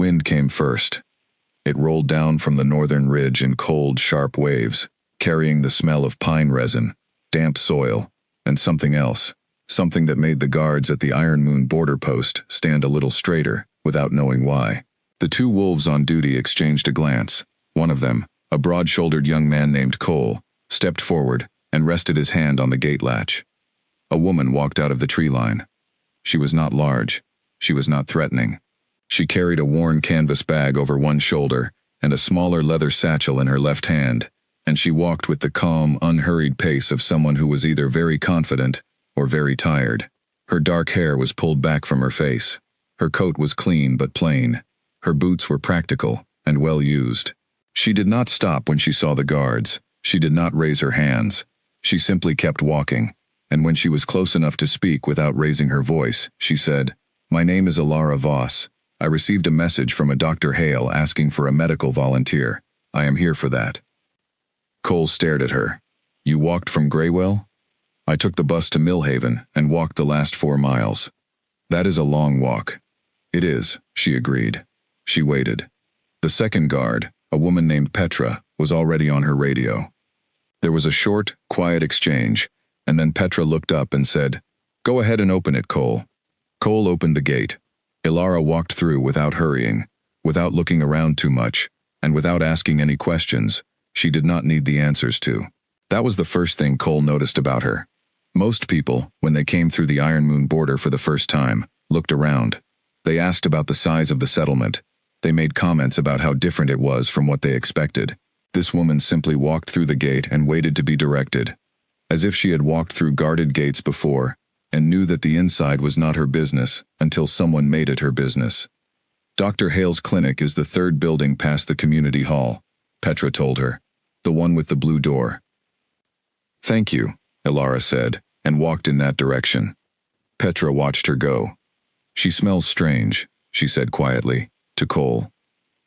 wind came first. It rolled down from the northern ridge in cold, sharp waves, carrying the smell of pine resin, damp soil, and something else, something that made the guards at the Iron Moon border post stand a little straighter, without knowing why. The two wolves on duty exchanged a glance. One of them, a broad-shouldered young man named Cole, stepped forward and rested his hand on the gate latch. A woman walked out of the tree line. She was not large. She was not threatening. She carried a worn canvas bag over one shoulder and a smaller leather satchel in her left hand, and she walked with the calm, unhurried pace of someone who was either very confident or very tired. Her dark hair was pulled back from her face. Her coat was clean but plain. Her boots were practical and well used. She did not stop when she saw the guards. She did not raise her hands. She simply kept walking, and when she was close enough to speak without raising her voice, she said, "My name is Alara Voss. I received a message from a Dr. Hale asking for a medical volunteer. I am here for that." Cole stared at her. "You walked from Graywell?" "I took the bus to Millhaven and walked the last 4 miles." "That is a long walk." "It is," she agreed. She waited. The second guard, a woman named Petra, was already on her radio. There was a short, quiet exchange, and then Petra looked up and said, "Go ahead and open it, Cole." Cole opened the gate. Ilara walked through without hurrying, without looking around too much, and without asking any questions she did not need the answers to. That was the first thing Cole noticed about her. Most people, when they came through the Iron Moon border for the first time, looked around. They asked about the size of the settlement. They made comments about how different it was from what they expected. This woman simply walked through the gate and waited to be directed, as if she had walked through guarded gates before, and knew that the inside was not her business until someone made it her business. "Dr. Hale's clinic is the 3rd building past the community hall," Petra told her, "the one with the blue door." "Thank you," Ilara said, and walked in that direction. Petra watched her go. "She smells strange," she said quietly, to Cole.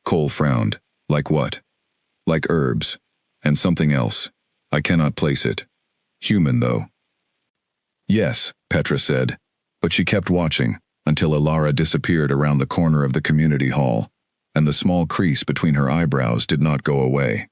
Cole frowned. "Like what?" "Like herbs. And something else. I cannot place it. Human, though." "Yes," Petra said, but she kept watching until Ilara disappeared around the corner of the community hall, and the small crease between her eyebrows did not go away.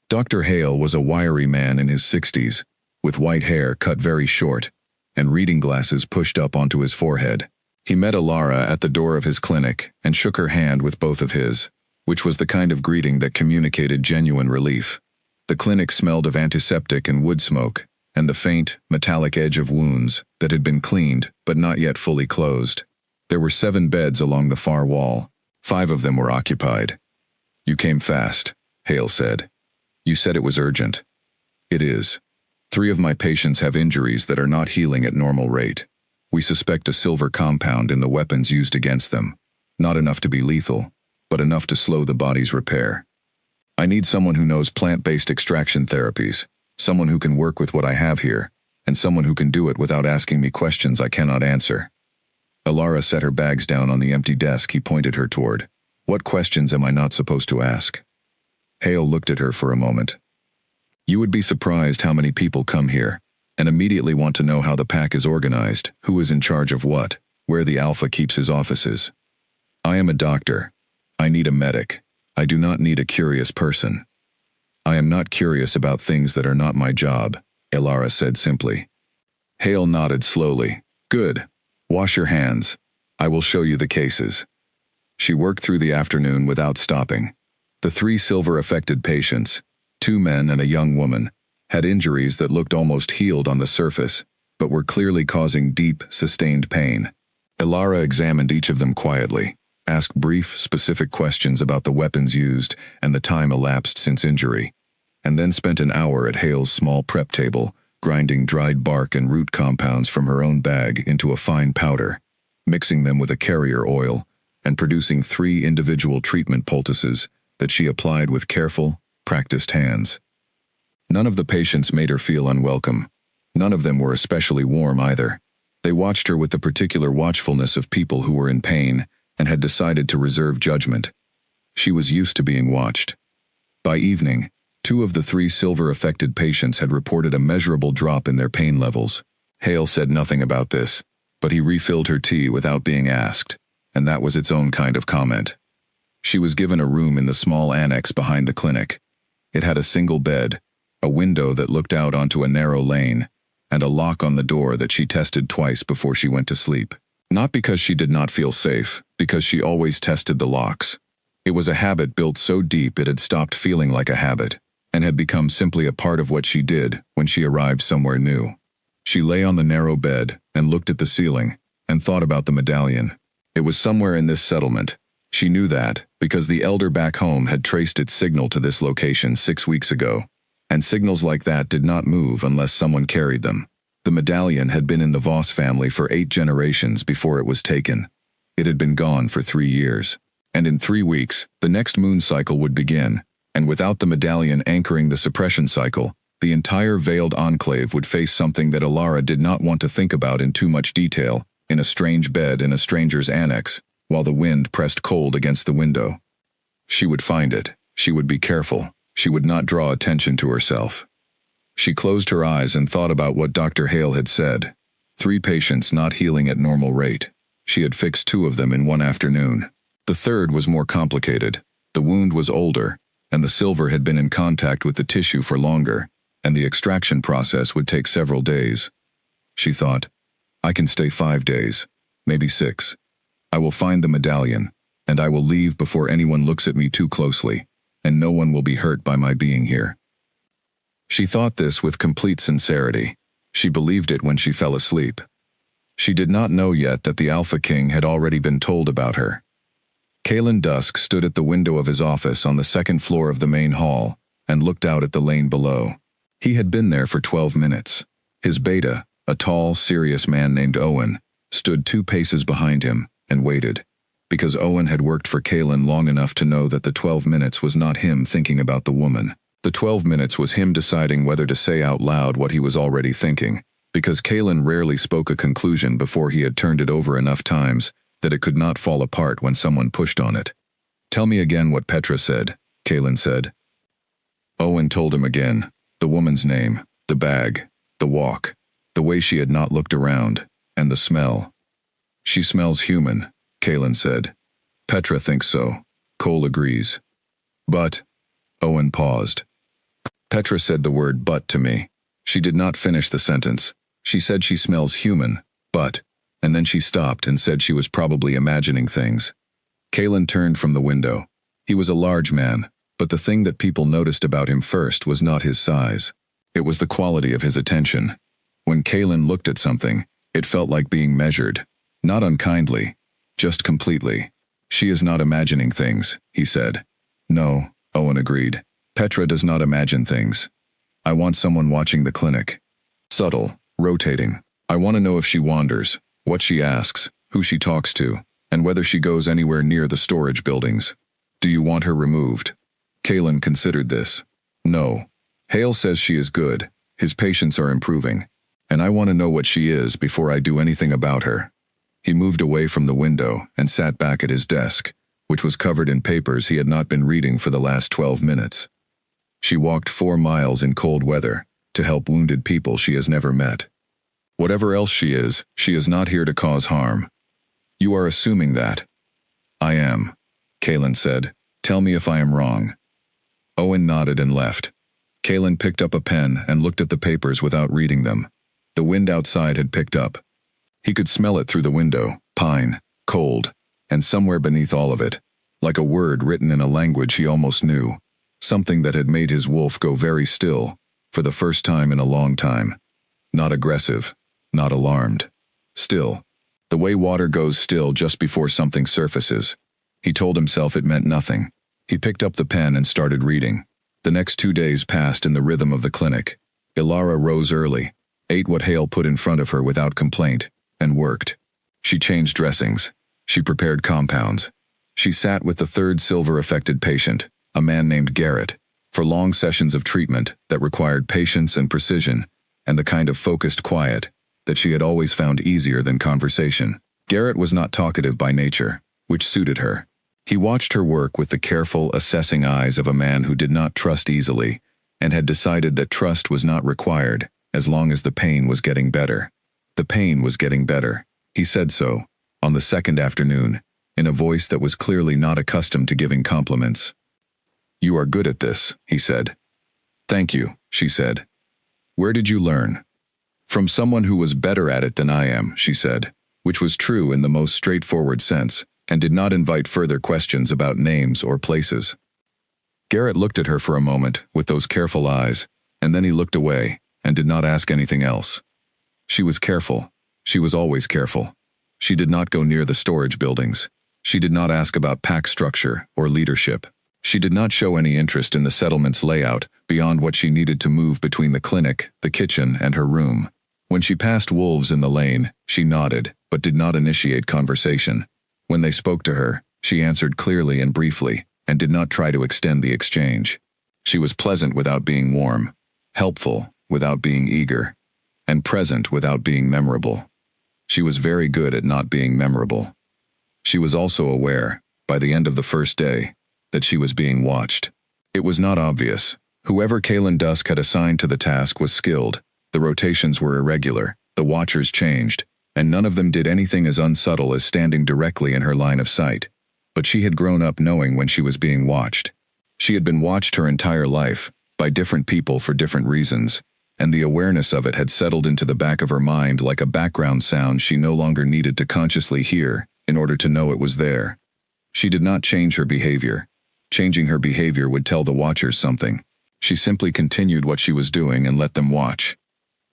Dr. Hale was a wiry man in his 60s, with white hair cut very short, and reading glasses pushed up onto his forehead. He met Ilara at the door of his clinic and shook her hand with both of his, which was the kind of greeting that communicated genuine relief. The clinic smelled of antiseptic and wood smoke, and the faint, metallic edge of wounds that had been cleaned but not yet fully closed. There were 7 beds along the far wall. 5 of them were occupied. "You came fast," Hale said. "You said it was urgent." "It is. 3 of my patients have injuries that are not healing at normal rate. We suspect a silver compound in the weapons used against them. Not enough to be lethal, but enough to slow the body's repair. I need someone who knows plant-based extraction therapies, someone who can work with what I have here, and someone who can do it without asking me questions I cannot answer." Ilara set her bags down on the empty desk he pointed her toward. "What questions am I not supposed to ask?" Hale looked at her for a moment. "You would be surprised how many people come here, and immediately want to know how the pack is organized, who is in charge of what, where the Alpha keeps his offices. I am a doctor. I need a medic. I do not need a curious person." "I am not curious about things that are not my job," Ilara said simply. Hale nodded slowly. "Good. Wash your hands. I will show you the cases." She worked through the afternoon without stopping. The 3 silver-affected patients, 2 men and a young woman, had injuries that looked almost healed on the surface, but were clearly causing deep, sustained pain. Ilara examined each of them quietly, asked brief, specific questions about the weapons used and the time elapsed since injury, and then spent an hour at Hale's small prep table, grinding dried bark and root compounds from her own bag into a fine powder, mixing them with a carrier oil, and producing 3 individual treatment poultices that she applied with careful, practiced hands. None of the patients made her feel unwelcome. None of them were especially warm either. They watched her with the particular watchfulness of people who were in pain and had decided to reserve judgment. She was used to being watched. By evening, 2 of the 3 silver-affected patients had reported a measurable drop in their pain levels. Hale said nothing about this, but he refilled her tea without being asked, and that was its own kind of comment. She was given a room in the small annex behind the clinic. It had a single bed, a window that looked out onto a narrow lane, and a lock on the door that she tested twice before she went to sleep. Not because she did not feel safe, because she always tested the locks. It was a habit built so deep it had stopped feeling like a habit, and had become simply a part of what she did when she arrived somewhere new. She lay on the narrow bed and looked at the ceiling, and thought about the medallion. It was somewhere in this settlement. She knew that, because the elder back home had traced its signal to this location 6 weeks ago, and signals like that did not move unless someone carried them. The medallion had been in the Voss family for 8 generations before it was taken. It had been gone for 3 years. And in 3 weeks, the next moon cycle would begin, and without the medallion anchoring the suppression cycle, the entire veiled enclave would face something that Alara did not want to think about in too much detail, in a strange bed in a stranger's annex, while the wind pressed cold against the window. She would find it. She would be careful. She would not draw attention to herself. She closed her eyes and thought about what Dr. Hale had said. 3 patients not healing at normal rate. She had fixed 2 of them in one afternoon. The third was more complicated. The wound was older, and the silver had been in contact with the tissue for longer, and the extraction process would take several days. She thought, I can stay 5 days, maybe 6. I will find the medallion, and I will leave before anyone looks at me too closely, and no one will be hurt by my being here. She thought this with complete sincerity. She believed it when she fell asleep. She did not know yet that the Alpha King had already been told about her. Kalen Dusk stood at the window of his office on the 2nd floor of the main hall and looked out at the lane below. He had been there for 12 minutes. His beta, a tall, serious man named Owen, stood 2 paces behind him and waited, because Owen had worked for Kalen long enough to know that the 12 minutes was not him thinking about the woman. The 12 minutes was him deciding whether to say out loud what he was already thinking, because Kalen rarely spoke a conclusion before he had turned it over enough times that it could not fall apart when someone pushed on it. Tell me again what Petra said, Kalen said. Owen told him again, the woman's name, the bag, the walk, the way she had not looked around, and the smell. She smells human, Kalen said. Petra thinks so. Cole agrees. But, Owen paused. Petra said the word but to me. She did not finish the sentence. She said she smells human, but, and then she stopped and said she was probably imagining things. Kalen turned from the window. He was a large man, but the thing that people noticed about him first was not his size. It was the quality of his attention. When Kalen looked at something, it felt like being measured. Not unkindly, just completely. She is not imagining things, he said. No, Owen agreed. Petra does not imagine things. I want someone watching the clinic. Subtle, rotating. I want to know if she wanders, what she asks, who she talks to, and whether she goes anywhere near the storage buildings. Do you want her removed? Kalen considered this. No. Hale says she is good. His patients are improving. And I want to know what she is before I do anything about her. He moved away from the window and sat back at his desk, which was covered in papers he had not been reading for the last 12 minutes. She walked 4 miles in cold weather to help wounded people she has never met. Whatever else she is not here to cause harm. You are assuming that. I am, Kalen said. Tell me if I am wrong. Owen nodded and left. Kalen picked up a pen and looked at the papers without reading them. The wind outside had picked up. He could smell it through the window, pine, cold, and somewhere beneath all of it, like a word written in a language he almost knew, something that had made his wolf go very still, for the first time in a long time. Not aggressive, not alarmed. Still. The way water goes still just before something surfaces. He told himself it meant nothing. He picked up the pen and started reading. The next 2 days passed in the rhythm of the clinic. Ilara rose early, ate what Hale put in front of her without complaint, and worked. She changed dressings. She prepared compounds. She sat with the 3rd silver-affected patient, a man named Garrett, for long sessions of treatment that required patience and precision, and the kind of focused quiet that she had always found easier than conversation. Garrett was not talkative by nature, which suited her. He watched her work with the careful, assessing eyes of a man who did not trust easily, and had decided that trust was not required as long as the pain was getting better. The pain was getting better. He said so. On the 2nd afternoon, in a voice that was clearly not accustomed to giving compliments. "You are good at this," he said. "Thank you," she said. "Where did you learn?" "From someone who was better at it than I am," she said, which was true in the most straightforward sense, and did not invite further questions about names or places. Garrett looked at her for a moment with those careful eyes, and then he looked away and did not ask anything else. She was careful. She was always careful. She did not go near the storage buildings. She did not ask about pack structure or leadership. She did not show any interest in the settlement's layout beyond what she needed to move between the clinic, the kitchen, and her room. When she passed wolves in the lane, she nodded, but did not initiate conversation. When they spoke to her, she answered clearly and briefly, and did not try to extend the exchange. She was pleasant without being warm, helpful without being eager, and present without being memorable. She was very good at not being memorable. She was also aware, by the end of the first day, that she was being watched. It was not obvious. Whoever Kaylin Dusk had assigned to the task was skilled. The rotations were irregular, the watchers changed, and none of them did anything as unsubtle as standing directly in her line of sight. But she had grown up knowing when she was being watched. She had been watched her entire life, by different people for different reasons, and the awareness of it had settled into the back of her mind like a background sound she no longer needed to consciously hear in order to know it was there. She did not change her behavior. Changing her behavior would tell the watchers something. She simply continued what she was doing and let them watch.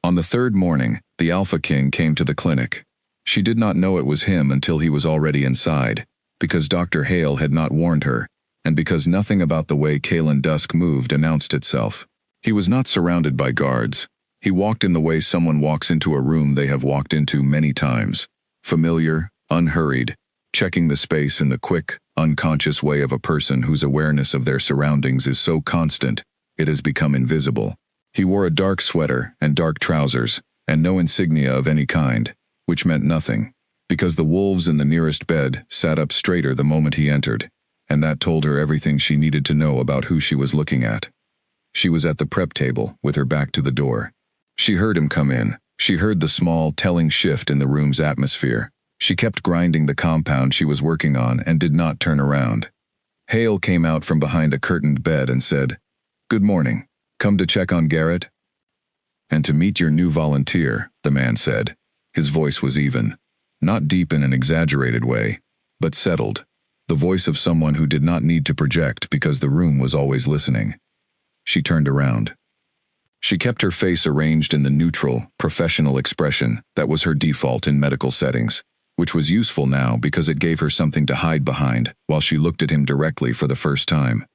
On the third morning, the Alpha King came to the clinic. She did not know it was him until he was already inside, because Dr. Hale had not warned her, and because nothing about the way Kaylin Dusk moved announced itself. He was not surrounded by guards. He walked in the way someone walks into a room they have walked into many times. Familiar, unhurried, checking the space in the quick, unconscious way of a person whose awareness of their surroundings is so constant, it has become invisible. He wore a dark sweater and dark trousers, and no insignia of any kind, which meant nothing, because the wolves in the nearest bed sat up straighter the moment he entered, and that told her everything she needed to know about who she was looking at. She was at the prep table, with her back to the door. She heard him come in. She heard the small, telling shift in the room's atmosphere. She kept grinding the compound she was working on and did not turn around. Hale came out from behind a curtained bed and said, "Good morning. Come to check on Garrett?" "And to meet your new volunteer," the man said. His voice was even, not deep in an exaggerated way, but settled, the voice of someone who did not need to project because the room was always listening. She turned around. She kept her face arranged in the neutral, professional expression that was her default in medical settings, which was useful now because it gave her something to hide behind while she looked at him directly for the first time.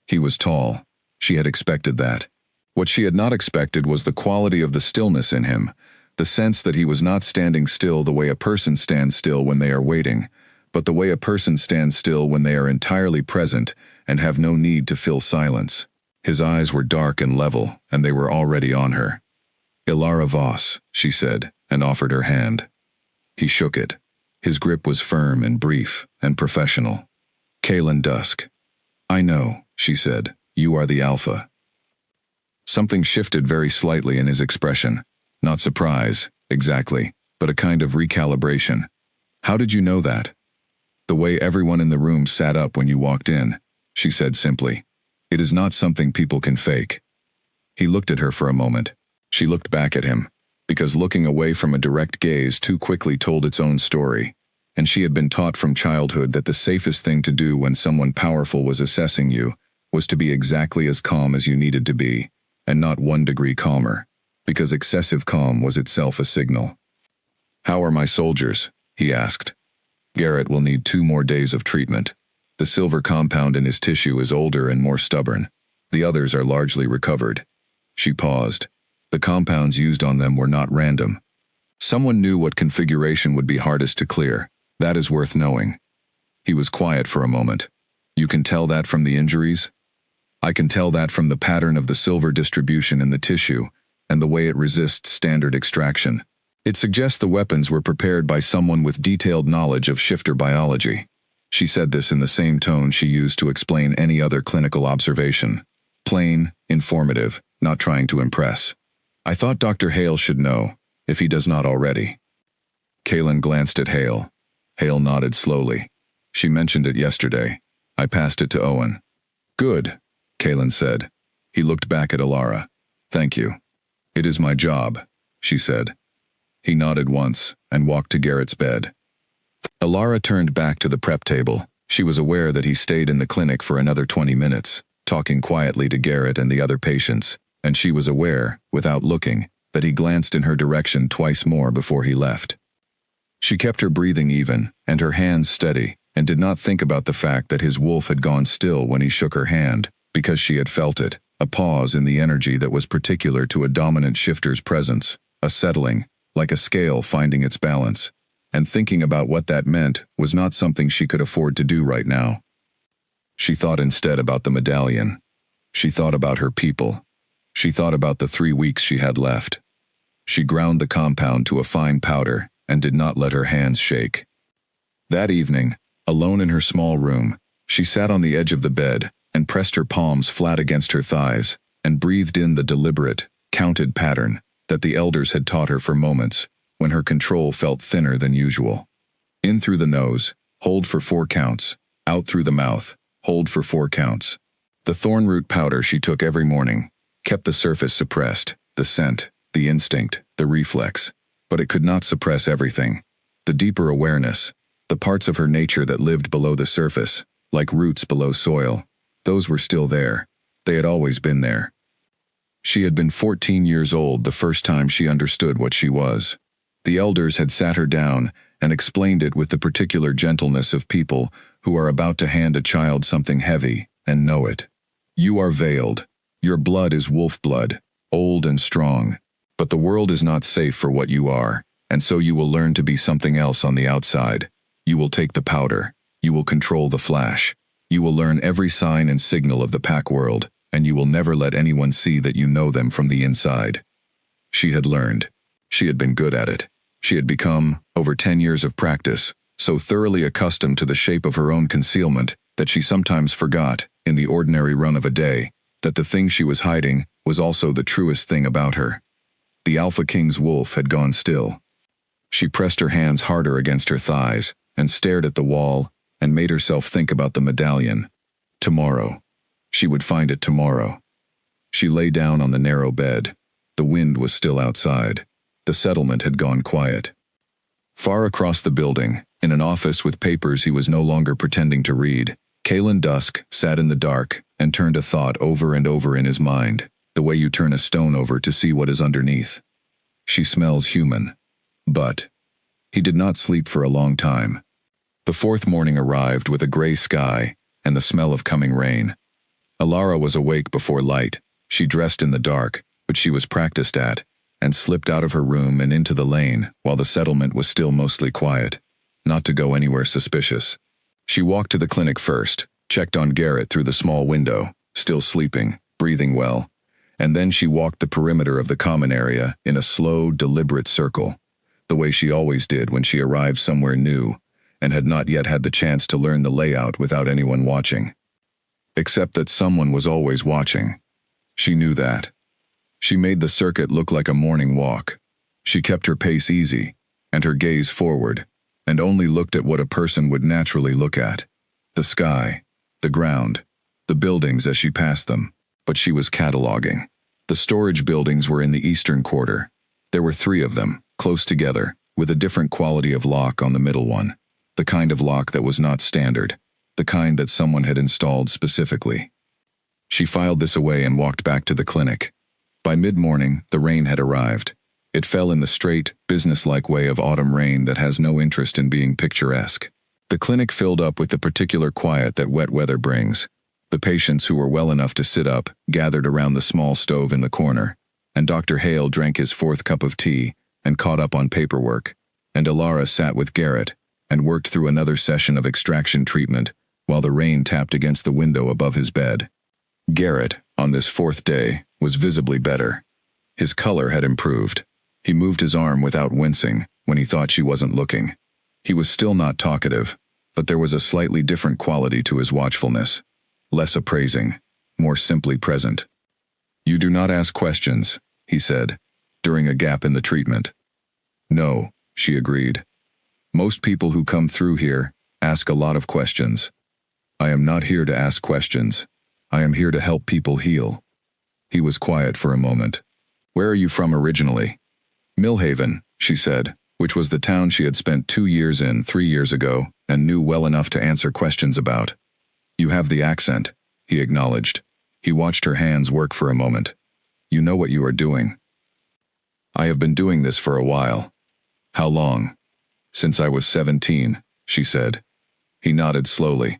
He was tall. She had expected that. What she had not expected was the quality of the stillness in him, the sense that he was not standing still the way a person stands still when they are waiting, but the way a person stands still when they are entirely present and have no need to fill silence. His eyes were dark and level, and they were already on her. "Ilara Voss," she said, and offered her hand. He shook it. His grip was firm and brief and professional. "Kaylin Dusk." "I know," she said. "You are the Alpha." Something shifted very slightly in his expression. Not surprise, exactly, but a kind of recalibration. "How did you know that?" "The way everyone in the room sat up when you walked in," she said simply. "It is not something people can fake." He looked at her for a moment. She looked back at him, because looking away from a direct gaze too quickly told its own story, and she had been taught from childhood that the safest thing to do when someone powerful was assessing you was to be exactly as calm as you needed to be, and not 1 degree calmer, because excessive calm was itself a signal. "How are my soldiers?" he asked. "Garrett will need 2 more days of treatment. The silver compound in his tissue is older and more stubborn. The others are largely recovered." She paused. The compounds used on them were not random. Someone knew what configuration would be hardest to clear. That is worth knowing. He was quiet for a moment. "You can tell that from the injuries?" "I can tell that from the pattern of the silver distribution in the tissue and the way it resists standard extraction. It suggests the weapons were prepared by someone with detailed knowledge of shifter biology." She said this in the same tone she used to explain any other clinical observation. Plain, informative, not trying to impress. "I thought Dr. Hale should know, if he does not already." Kaylin glanced at Hale. Hale nodded slowly. She mentioned it yesterday. I passed it to Owen. Good, Kalen said. He looked back at Alara. Thank you. It is my job, she said. He nodded once and walked to Garrett's bed. Alara turned back to the prep table. She was aware that he stayed in the clinic for another 20 minutes, talking quietly to Garrett and the other patients, and she was aware, without looking, that he glanced in her direction twice more before he left. She kept her breathing even, and her hands steady, and did not think about the fact that his wolf had gone still when he shook her hand, because she had felt it, a pause in the energy that was particular to a dominant shifter's presence, a settling, like a scale finding its balance, and thinking about what that meant was not something she could afford to do right now. She thought instead about the medallion. She thought about her people. She thought about the 3 weeks she had left. She ground the compound to a fine powder and did not let her hands shake. That evening, alone in her small room, she sat on the edge of the bed and pressed her palms flat against her thighs and breathed in the deliberate, counted pattern that the elders had taught her for moments when her control felt thinner than usual. In through the nose, hold for 4 counts. Out through the mouth, hold for 4 counts. The thornroot powder she took every morning kept the surface suppressed, the scent, the instinct, the reflex, but it could not suppress everything. The deeper awareness, the parts of her nature that lived below the surface, like roots below soil, those were still there. They had always been there. She had been 14 years old the first time she understood what she was. The elders had sat her down and explained it with the particular gentleness of people who are about to hand a child something heavy and know it. You are veiled. Your blood is wolf blood, old and strong. But the world is not safe for what you are, and so you will learn to be something else on the outside. You will take the powder. You will control the flash. You will learn every sign and signal of the pack world, and you will never let anyone see that you know them from the inside. She had learned. She had been good at it. She had become, over 10 years of practice, so thoroughly accustomed to the shape of her own concealment that she sometimes forgot, in the ordinary run of a day, that the thing she was hiding was also the truest thing about her. The Alpha King's wolf had gone still. She pressed her hands harder against her thighs and stared at the wall and made herself think about the medallion. Tomorrow. She would find it tomorrow. She lay down on the narrow bed. The wind was still outside. The settlement had gone quiet. Far across the building, in an office with papers he was no longer pretending to read, Kalen Dusk sat in the dark and turned a thought over and over in his mind, the way you turn a stone over to see what is underneath. She smells human. But he did not sleep for a long time. The 4th morning arrived with a gray sky and the smell of coming rain. Alara was awake before light. She dressed in the dark, which she was practiced at, and slipped out of her room and into the lane while the settlement was still mostly quiet, not to go anywhere suspicious. She walked to the clinic first, checked on Garrett through the small window, still sleeping, breathing well, and then she walked the perimeter of the common area in a slow, deliberate circle, the way she always did when she arrived somewhere new and had not yet had the chance to learn the layout without anyone watching. Except that someone was always watching. She knew that. She made the circuit look like a morning walk. She kept her pace easy, and her gaze forward, and only looked at what a person would naturally look at. The sky, the ground, the buildings as she passed them, but she was cataloging. The storage buildings were in the eastern quarter. There were 3 of them, close together, with a different quality of lock on the middle one. The kind of lock that was not standard, the kind that someone had installed specifically. She filed this away and walked back to the clinic. By mid-morning, the rain had arrived. It fell in the straight, businesslike way of autumn rain that has no interest in being picturesque. The clinic filled up with the particular quiet that wet weather brings. The patients who were well enough to sit up gathered around the small stove in the corner, and Dr. Hale drank his 4th cup of tea and caught up on paperwork, and Alara sat with Garrett and worked through another session of extraction treatment while the rain tapped against the window above his bed. Garrett, on this 4th day, was visibly better. His color had improved. He moved his arm without wincing when he thought she wasn't looking. He was still not talkative, but there was a slightly different quality to his watchfulness. Less appraising, more simply present. "You do not ask questions," he said, during a gap in the treatment. "No," she agreed. "Most people who come through here Ask a lot of questions. I am not here to ask questions. I am here to help people heal. He was quiet for a moment. Where are you from originally? Millhaven, she said, which was the town she had spent 2 years in 3 years ago and knew well enough to answer questions about. You have the accent, he acknowledged. He watched her hands work for a moment. You know what you are doing. I have been doing this for a while. How long? Since I was 17, she said. He nodded slowly.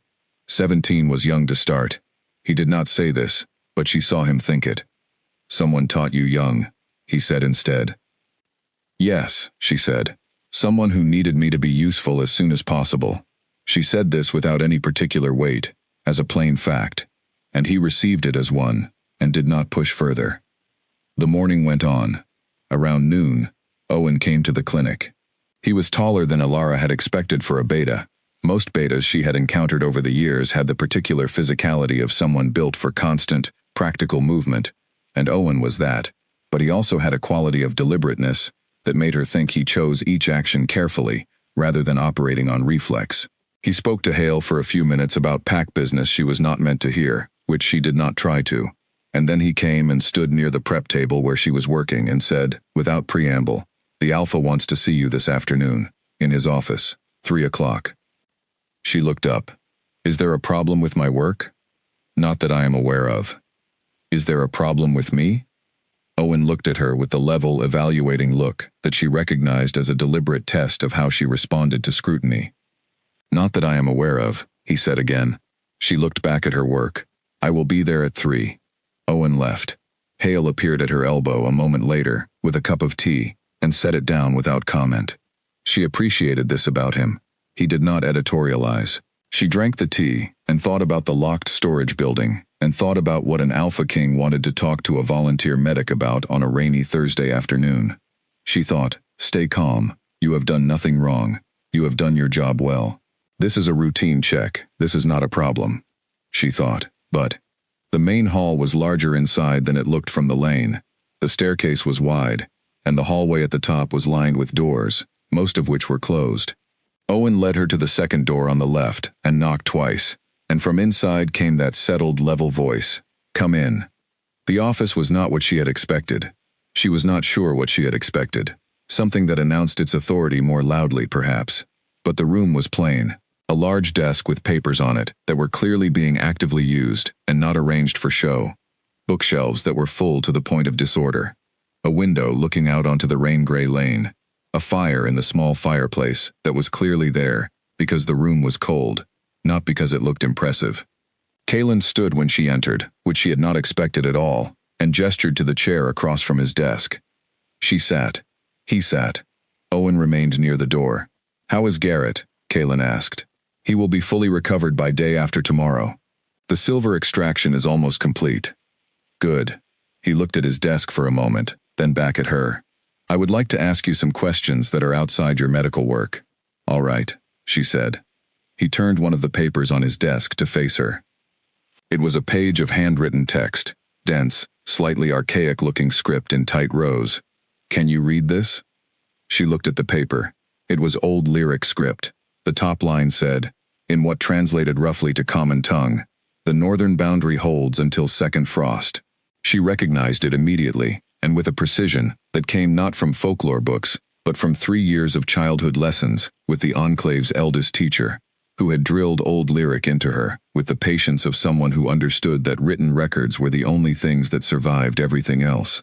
17 was young to start. He did not say this, but she saw him think it. Someone taught you young, he said instead. Yes, she said. Someone who needed me to be useful as soon as possible. She said this without any particular weight, as a plain fact, and he received it as one, and did not push further. The morning went on. Around noon, Owen came to the clinic. He was taller than Alara had expected for a beta. Most betas she had encountered over the years had the particular physicality of someone built for constant, practical movement, and Owen was that, but he also had a quality of deliberateness that made her think he chose each action carefully, rather than operating on reflex. He spoke to Hale for a few minutes about pack business she was not meant to hear, which she did not try to, and then he came and stood near the prep table where she was working and said, without preamble, "The Alpha wants to see you this afternoon, in his office, 3 o'clock. She looked up. Is there a problem with my work? Not that I am aware of. Is there a problem with me? Owen looked at her with the level, evaluating look that she recognized as a deliberate test of how she responded to scrutiny. Not that I am aware of, he said again. She looked back at her work. I will be there at 3. Owen left. Hale appeared at her elbow a moment later with a cup of tea and set it down without comment. She appreciated this about him. He did not editorialize. She drank the tea and thought about the locked storage building and thought about what an Alpha King wanted to talk to a volunteer medic about on a rainy Thursday afternoon. She thought, stay calm. You have done nothing wrong. You have done your job well. This is a routine check. This is not a problem. She thought, but the main hall was larger inside than it looked from the lane. The staircase was wide, and the hallway at the top was lined with doors, most of which were closed. Owen led her to the second door on the left and knocked twice, and from inside came that settled, level voice. Come in. The office was not what she had expected. She was not sure what she had expected. Something that announced its authority more loudly, perhaps. But the room was plain. A large desk with papers on it that were clearly being actively used and not arranged for show. Bookshelves that were full to the point of disorder. A window looking out onto the rain-gray lane. A fire in the small fireplace that was clearly there because the room was cold, not because it looked impressive. Kaylin stood when she entered, which she had not expected at all, and gestured to the chair across from his desk. She sat. He sat. Owen remained near the door. How is Garrett? Kaylin asked. He will be fully recovered by day after tomorrow. The silver extraction is almost complete. Good. He looked at his desk for a moment, then back at her. I would like to ask you some questions that are outside your medical work. All right, she said. He turned one of the papers on his desk to face her. It was a page of handwritten text, dense, slightly archaic-looking script in tight rows. Can you read this? She looked at the paper. It was old lyric script. The top line said, in what translated roughly to common tongue, the northern boundary holds until second frost. She recognized it immediately, and with a precision that came not from folklore books, but from 3 years of childhood lessons with the Enclave's eldest teacher, who had drilled old lyric into her with the patience of someone who understood that written records were the only things that survived everything else.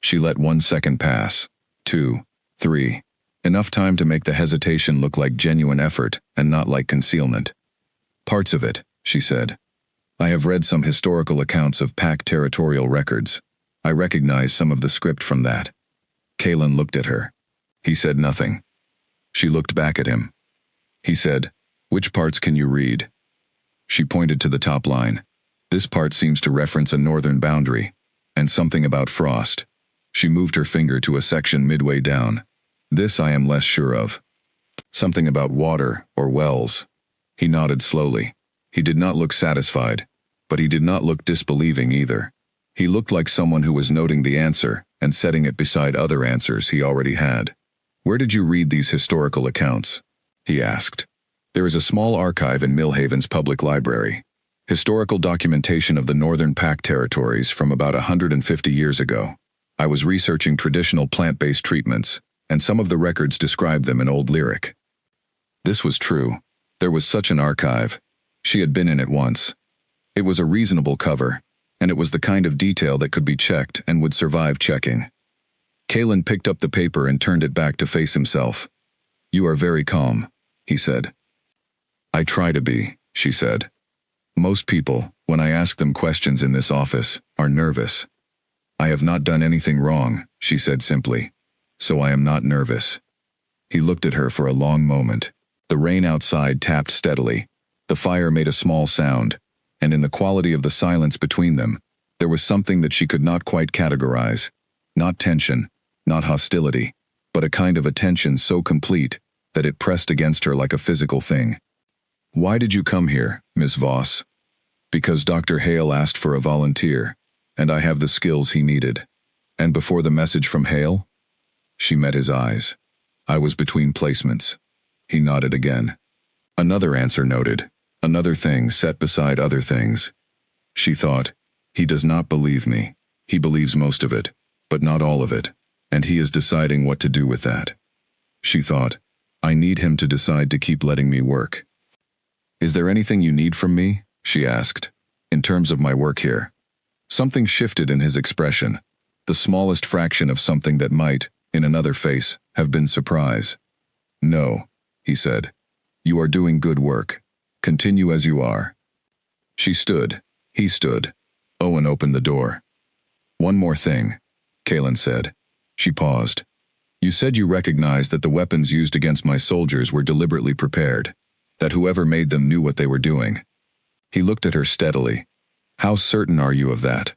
She let 1 second pass. 2, 3. Enough time to make the hesitation look like genuine effort and not like concealment. Parts of it, she said. I have read some historical accounts of Pack territorial records. I recognize some of the script from that. Kaylin looked at her. He said nothing. She looked back at him. He said, which parts can you read? She pointed to the top line. This part seems to reference a northern boundary, and something about frost. She moved her finger to a section midway down. This I am less sure of. Something about water or wells. He nodded slowly. He did not look satisfied, but he did not look disbelieving either. He looked like someone who was noting the answer and setting it beside other answers he already had. Where did you read these historical accounts? He asked. There is a small archive in Millhaven's public library. Historical documentation of the Northern Pack territories from about 150 years ago. I was researching traditional plant-based treatments, and some of the records described them in Old Lyric. This was true. There was such an archive. She had been in it once. It was a reasonable cover, and it was the kind of detail that could be checked and would survive checking. Kalen picked up the paper and turned it back to face himself. "You are very calm," he said. "I try to be," she said. "Most people, when I ask them questions in this office, are nervous." "I have not done anything wrong," she said simply. "So I am not nervous." He looked at her for a long moment. The rain outside tapped steadily. The fire made a small sound, and in the quality of the silence between them, there was something that she could not quite categorize. Not tension, not hostility, but a kind of attention so complete that it pressed against her like a physical thing. "Why did you come here, Miss Voss?" "Because Dr. Hale asked for a volunteer, and I have the skills he needed." "And before the message from Hale?" She met his eyes. "I was between placements." He nodded again. Another answer noted, another thing set beside other things. She thought, he does not believe me. He believes most of it, but not all of it, and he is deciding what to do with that. She thought, I need him to decide to keep letting me work. "Is there anything you need from me?" she asked, "in terms of my work here?" Something shifted in his expression, the smallest fraction of something that might, in another face, have been surprise. "No," he said. "You are doing good work. Continue as you are." She stood. He stood. Owen opened the door. "One more thing," Kalen said. She paused. "You said you recognized that the weapons used against my soldiers were deliberately prepared, that whoever made them knew what they were doing." He looked at her steadily. "How certain are you of that?"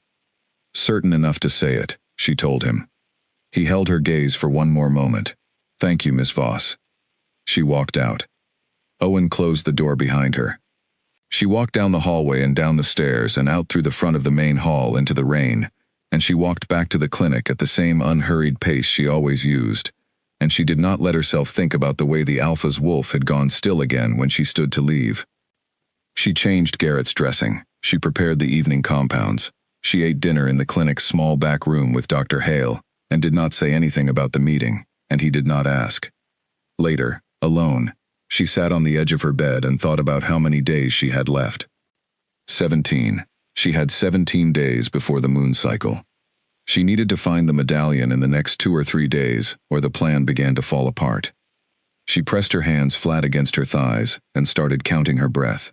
"Certain enough to say it," she told him. He held her gaze for one more moment. "Thank you, Miss Voss." She walked out. Owen closed the door behind her. She walked down the hallway and down the stairs and out through the front of the main hall into the rain, and she walked back to the clinic at the same unhurried pace she always used, and she did not let herself think about the way the Alpha's wolf had gone still again when she stood to leave. She changed Garrett's dressing. She prepared the evening compounds. She ate dinner in the clinic's small back room with Dr. Hale, and did not say anything about the meeting, and he did not ask. Later, alone, she sat on the edge of her bed and thought about how many days she had left. 17. She had 17 days before the moon cycle. She needed to find the medallion in the next 2 or 3 days, or the plan began to fall apart. She pressed her hands flat against her thighs and started counting her breath.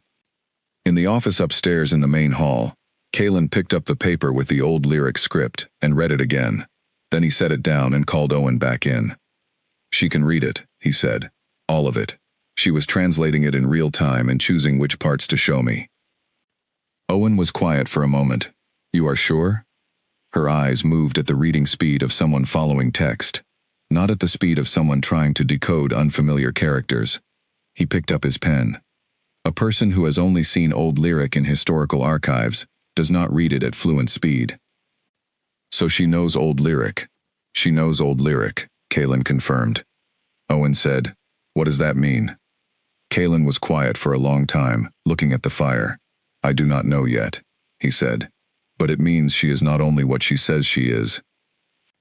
In the office upstairs in the main hall, Kalen picked up the paper with the Old Lyric script and read it again. Then he set it down and called Owen back in. "She can read it," he said. "All of it. She was translating it in real time and choosing which parts to show me." Owen was quiet for a moment. "You are sure?" Her eyes moved at the reading speed of someone following text, not at the speed of someone trying to decode unfamiliar characters. He picked up his pen. A person who has only seen Old Lyric in historical archives does not read it at fluent speed. "So she knows Old Lyric." "She knows Old Lyric," Kalen confirmed. Owen said, "What does that mean?" Kalen was quiet for a long time, looking at the fire. "I do not know yet," he said. "But it means she is not only what she says she is.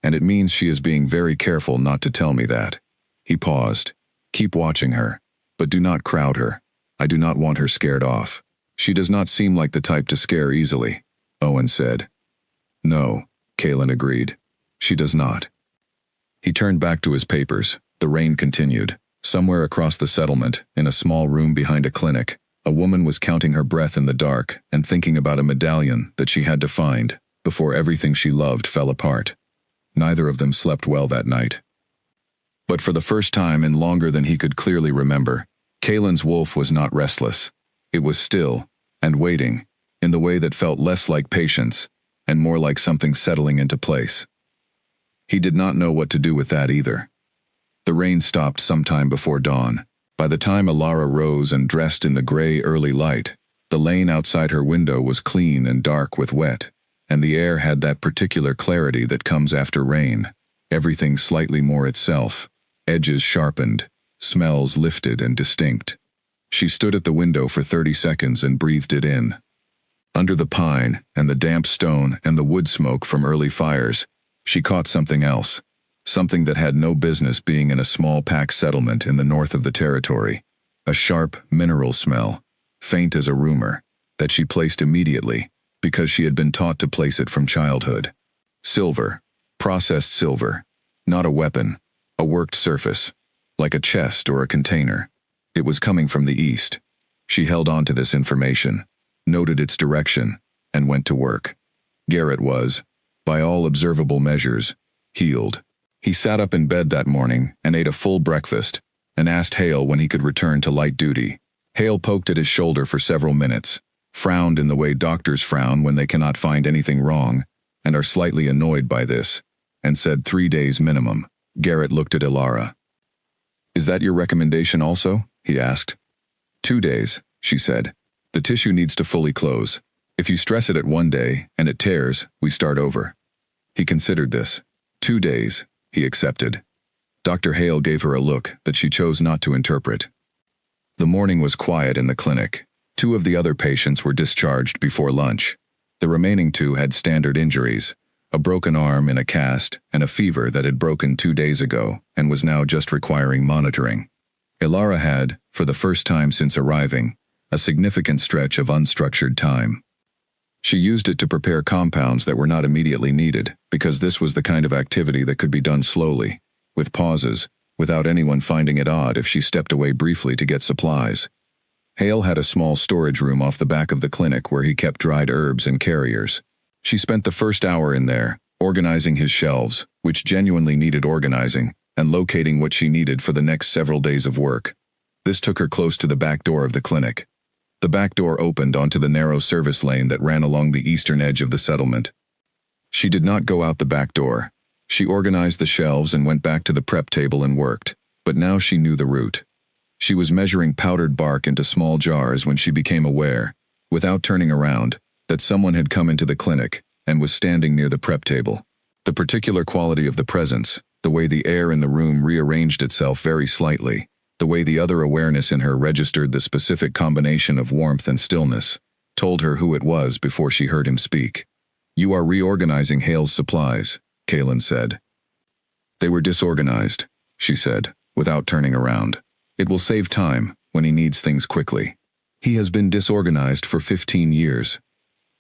And it means she is being very careful not to tell me that." He paused. "Keep watching her, but do not crowd her. I do not want her scared off. She does not seem like the type to scare easily," Owen said. "No," Kalen agreed. "She does not." He turned back to his papers. The rain continued. Somewhere across the settlement, in a small room behind a clinic, a woman was counting her breath in the dark and thinking about a medallion that she had to find before everything she loved fell apart. Neither of them slept well that night. But for the first time in longer than he could clearly remember, Kalen's wolf was not restless. It was still, and waiting, in the way that felt less like patience, and more like something settling into place. He did not know what to do with that either. The rain stopped sometime before dawn. By the time Alara rose and dressed in the gray early light, the lane outside her window was clean and dark with wet, and the air had that particular clarity that comes after rain, everything slightly more itself, edges sharpened, smells lifted and distinct. She stood at the window for 30 seconds and breathed it in. Under the pine, and the damp stone, and the wood smoke from early fires, she caught something else. Something that had no business being in a small pack settlement in the north of the territory. A sharp, mineral smell, faint as a rumor, that she placed immediately, because she had been taught to place it from childhood. Silver. Processed silver. Not a weapon. A worked surface. Like a chest or a container. It was coming from the east. She held on to this information, noted its direction, and went to work. Garrett was, by all observable measures, healed. He sat up in bed that morning and ate a full breakfast, and asked Hale when he could return to light duty. Hale poked at his shoulder for several minutes, frowned in the way doctors frown when they cannot find anything wrong, and are slightly annoyed by this, and said 3 days minimum. Garrett looked at Ilara. "Is that your recommendation also?" he asked. 2 days, she said. "The tissue needs to fully close. If you stress it at 1 day, and it tears, we start over." He considered this. 2 days, he accepted. Dr. Hale gave her a look that she chose not to interpret. The morning was quiet in the clinic. 2 of the other patients were discharged before lunch. The remaining 2 had standard injuries, a broken arm in a cast and a fever that had broken 2 days ago and was now just requiring monitoring. Ilara had, for the first time since arriving, a significant stretch of unstructured time. She used it to prepare compounds that were not immediately needed, because this was the kind of activity that could be done slowly, with pauses, without anyone finding it odd if she stepped away briefly to get supplies. Hale had a small storage room off the back of the clinic where he kept dried herbs and carriers. She spent the first hour in there, organizing his shelves, which genuinely needed organizing, and locating what she needed for the next several days of work. This took her close to the back door of the clinic. The back door opened onto the narrow service lane that ran along the eastern edge of the settlement. She did not go out the back door. She organized the shelves and went back to the prep table and worked, but now she knew the route. She was measuring powdered bark into small jars when she became aware, without turning around, that someone had come into the clinic and was standing near the prep table. The particular quality of the presence, the way the air in the room rearranged itself very slightly, the way the other awareness in her registered the specific combination of warmth and stillness, told her who it was before she heard him speak. "You are reorganizing Hale's supplies," Kalen said. "They were disorganized," she said, without turning around. "It will save time when he needs things quickly. He has been disorganized for 15 years.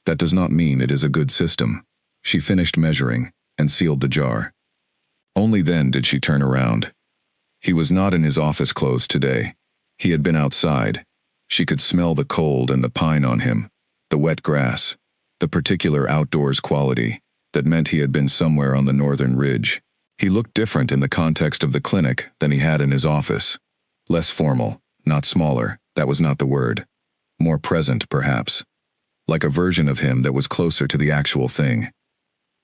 That does not mean it is a good system." She finished measuring and sealed the jar. Only then did she turn around. He was not in his office clothes today. He had been outside. She could smell the cold and the pine on him, the wet grass, the particular outdoors quality that meant he had been somewhere on the northern ridge. He looked different in the context of the clinic than he had in his office. Less formal, not smaller, that was not the word. More present, perhaps. Like a version of him that was closer to the actual thing.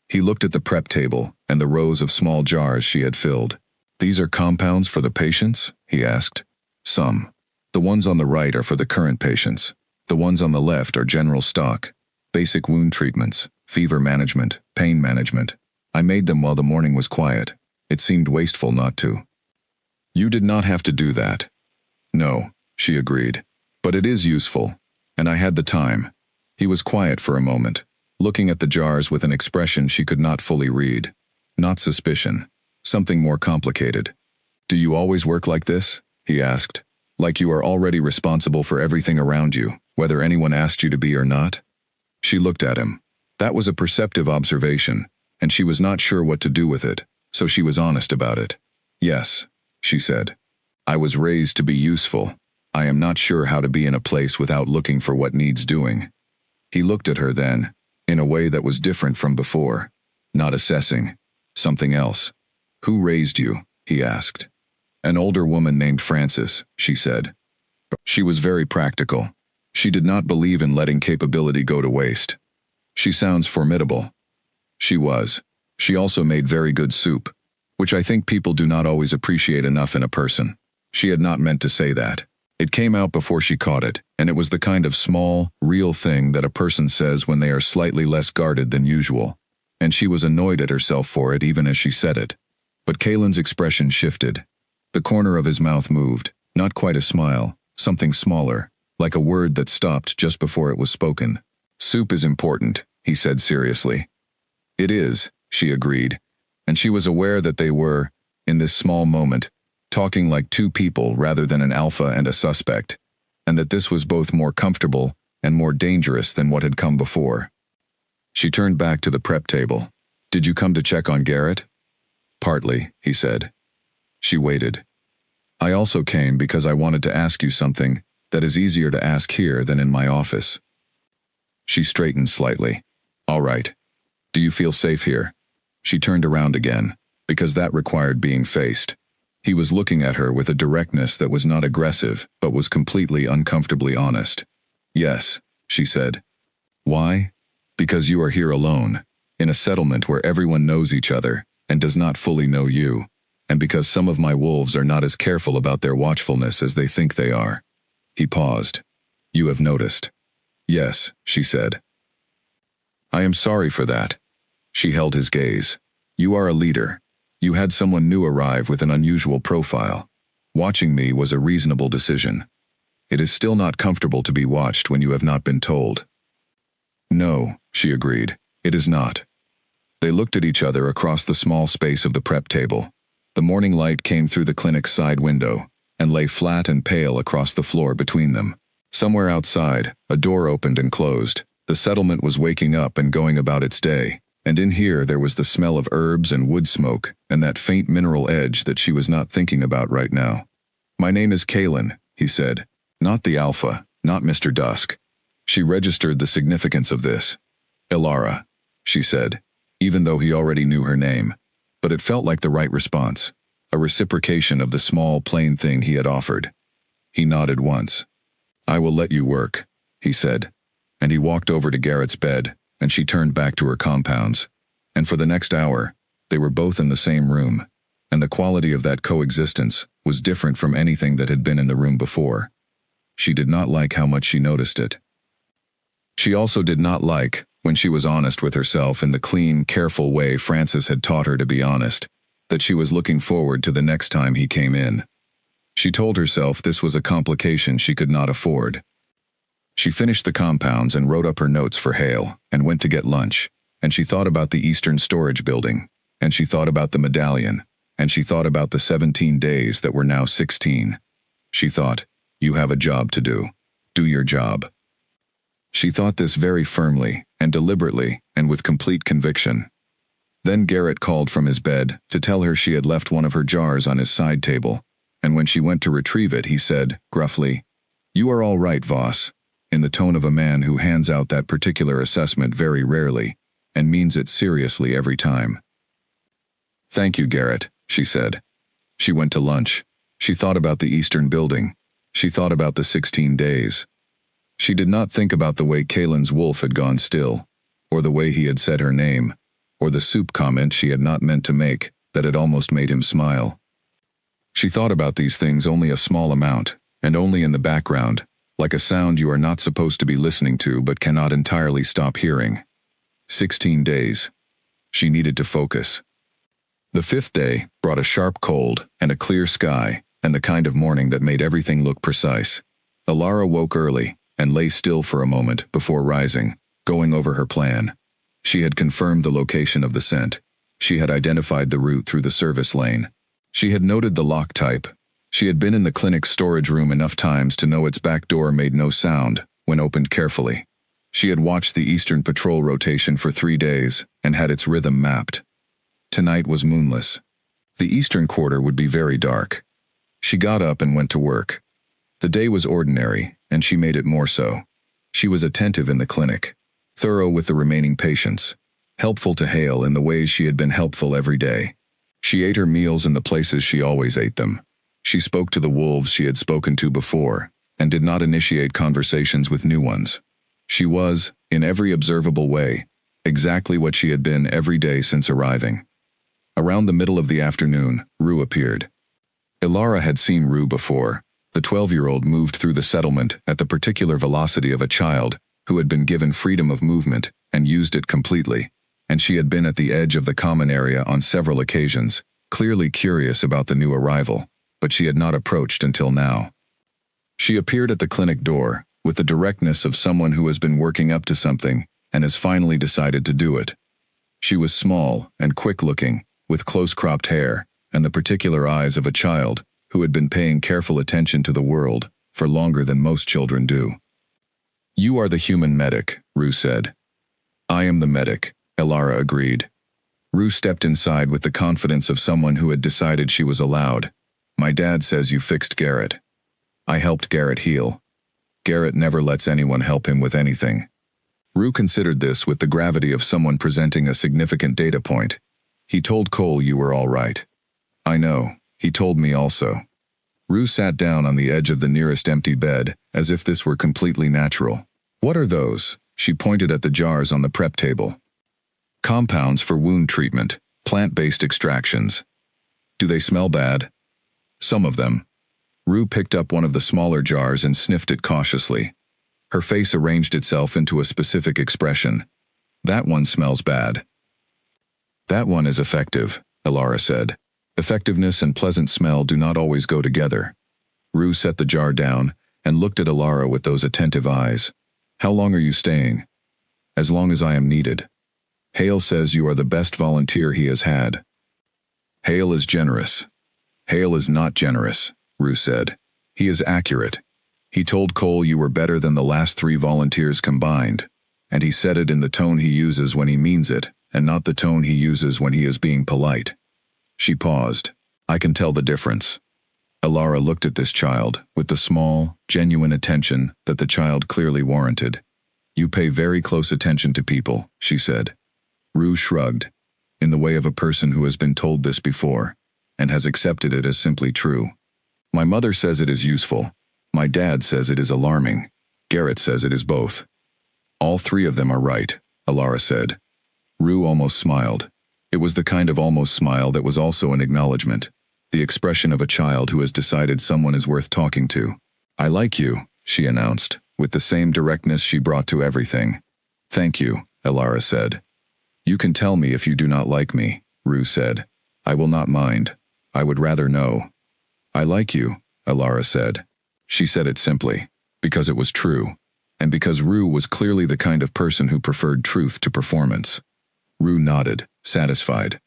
He looked at the prep table and the rows of small jars she had filled. "These are compounds for the patients?" he asked. "Some. The ones on the right are for the current patients. The ones on the left are general stock. Basic wound treatments, fever management, pain management. I made them while the morning was quiet. It seemed wasteful not to." "You did not have to do that." "No," she agreed. "But it is useful. And I had the time." He was quiet for a moment, looking at the jars with an expression she could not fully read. Not suspicion. Something more complicated. "Do you always work like this?" he asked. "Like you are already responsible for everything around you, whether anyone asked you to be or not?" She looked at him. That was a perceptive observation, and she was not sure what to do with it, so she was honest about it. "Yes," she said. "I was raised to be useful. I am not sure how to be in a place without looking for what needs doing." He looked at her then, in a way that was different from before. Not assessing. Something else. "Who raised you?" he asked. "An older woman named Frances," she said. She was very practical. She did not believe in letting capability go to waste. "She sounds formidable." She was. She also made very good soup, which I think people do not always appreciate enough in a person. She had not meant to say that. It came out before she caught it, and it was the kind of small, real thing that a person says when they are slightly less guarded than usual. And she was annoyed at herself for it even as she said it. But Kalen's expression shifted. The corner of his mouth moved, not quite a smile, something smaller, like a word that stopped just before it was spoken. Soup is important, he said seriously. It is, she agreed, and she was aware that they were, in this small moment, talking like two people rather than an alpha and a suspect, and that this was both more comfortable and more dangerous than what had come before. She turned back to the prep table. Did you come to check on Garrett? Partly, he said. She waited. I also came because I wanted to ask you something that is easier to ask here than in my office. She straightened slightly. All right. Do you feel safe here? She turned around again, because that required being faced. He was looking at her with a directness that was not aggressive, but was completely uncomfortably honest. Yes, she said. Why? Because you are here alone, in a settlement where everyone knows each other and does not fully know you, and because some of my wolves are not as careful about their watchfulness as they think they are. He paused. You have noticed. Yes, she said. I am sorry for that. She held his gaze. You are a leader. You had someone new arrive with an unusual profile. Watching me was a reasonable decision. It is still not comfortable to be watched when you have not been told. No, she agreed. It is not. They looked at each other across the small space of the prep table. The morning light came through the clinic's side window and lay flat and pale across the floor between them. Somewhere outside, a door opened and closed. The settlement was waking up and going about its day, and in here there was the smell of herbs and wood smoke and that faint mineral edge that she was not thinking about right now. My name is Kalen, he said. Not the Alpha, not Mr. Dusk. She registered the significance of this. Ilara, she said, even though he already knew her name. But it felt like the right response, a reciprocation of the small, plain thing he had offered. He nodded once. I will let you work, he said, and he walked over to Garrett's bed, and she turned back to her compounds. And for the next hour, they were both in the same room, and the quality of that coexistence was different from anything that had been in the room before. She did not like how much she noticed it. She also did not like, when she was honest with herself in the clean, careful way Francis had taught her to be honest, that she was looking forward to the next time he came in. She told herself this was a complication she could not afford. She finished the compounds and wrote up her notes for Hale, and went to get lunch, and she thought about the Eastern Storage Building, and she thought about the medallion, and she thought about the 17 days that were now 16. She thought, you have a job to do. Do your job. She thought this very firmly, and deliberately, and with complete conviction. Then Garrett called from his bed to tell her she had left one of her jars on his side table, and when she went to retrieve it, he said, gruffly, You are all right, Voss, in the tone of a man who hands out that particular assessment very rarely, and means it seriously every time. Thank you, Garrett, she said. She went to lunch. She thought about the Eastern Building. She thought about the 16 days. She did not think about the way Kalen's wolf had gone still, or the way he had said her name, or the soup comment she had not meant to make that had almost made him smile. She thought about these things only a small amount, and only in the background, like a sound you are not supposed to be listening to but cannot entirely stop hearing. 16 days. She needed to focus. The 5th day brought a sharp cold and a clear sky and the kind of morning that made everything look precise. Ilara woke early and lay still for a moment before rising, going over her plan. She had confirmed the location of the scent. She had identified the route through the service lane. She had noted the lock type. She had been in the clinic's storage room enough times to know its back door made no sound when opened carefully. She had watched the Eastern Patrol rotation for 3 days and had its rhythm mapped. Tonight was moonless. The Eastern Quarter would be very dark. She got up and went to work. The day was ordinary, and she made it more so. She was attentive in the clinic, thorough with the remaining patients, helpful to Hale in the ways she had been helpful every day. She ate her meals in the places she always ate them. She spoke to the wolves she had spoken to before, and did not initiate conversations with new ones. She was, in every observable way, exactly what she had been every day since arriving. Around the middle of the afternoon, Rue appeared. Ilara had seen Rue before. The 12-year-old moved through the settlement at the particular velocity of a child who had been given freedom of movement and used it completely, and she had been at the edge of the common area on several occasions, clearly curious about the new arrival, but she had not approached until now. She appeared at the clinic door, with the directness of someone who has been working up to something and has finally decided to do it. She was small and quick-looking, with close-cropped hair, and the particular eyes of a child who had been paying careful attention to the world for longer than most children do. "You are the human medic," Rue said. "I am the medic," Elara agreed. Rue stepped inside with the confidence of someone who had decided she was allowed. "My dad says you fixed Garrett. I helped Garrett heal. Garrett never lets anyone help him with anything." Rue considered this with the gravity of someone presenting a significant data point. "He told Cole you were all right." "I know, he told me also." Rue sat down on the edge of the nearest empty bed, as if this were completely natural. "What are those?" She pointed at the jars on the prep table. "Compounds for wound treatment, plant-based extractions." "Do they smell bad?" "Some of them." Rue picked up one of the smaller jars and sniffed it cautiously. Her face arranged itself into a specific expression. "That one smells bad." "That one is effective," Elara said. "Effectiveness and pleasant smell do not always go together." Rue set the jar down and looked at Elara with those attentive eyes. "How long are you staying?" "As long as I am needed." "Hale says you are the best volunteer he has had." "Hale is generous." "Hale is not generous," Rue said. "He is accurate. He told Cole you were better than the last 3 volunteers combined, and he said it in the tone he uses when he means it, and not the tone he uses when he is being polite." She paused. "I can tell the difference." Elara looked at this child with the small, genuine attention that the child clearly warranted. "You pay very close attention to people," she said. Rue shrugged, in the way of a person who has been told this before, and has accepted it as simply true. "My mother says it is useful. My dad says it is alarming. Garrett says it is both." "All 3 of them are right," Elara said. Rue almost smiled. It was the kind of almost smile that was also an acknowledgement, the expression of a child who has decided someone is worth talking to. "I like you," she announced, with the same directness she brought to everything. "Thank you," Elara said. "You can tell me if you do not like me," Rue said. "I will not mind. I would rather know." "I like you," Elara said. She said it simply, because it was true, and because Rue was clearly the kind of person who preferred truth to performance. Rue nodded, satisfied.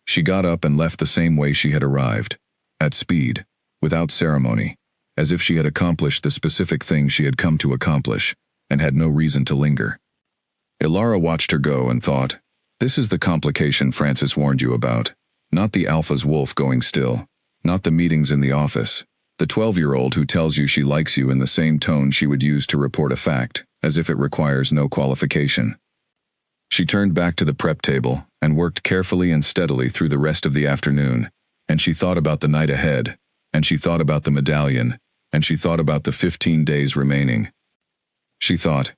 She got up and left the same way she had arrived, at speed, without ceremony, as if she had accomplished the specific thing she had come to accomplish, and had no reason to linger. Elara watched her go and thought, "This is the complication Francis warned you about. Not the alpha's wolf going still, not the meetings in the office. The 12-year-old who tells you she likes you in the same tone she would use to report a fact, as if it requires no qualification." She turned back to the prep table and worked carefully and steadily through the rest of the afternoon, and she thought about the night ahead, and she thought about the medallion, and she thought about the 15 days remaining. She thought,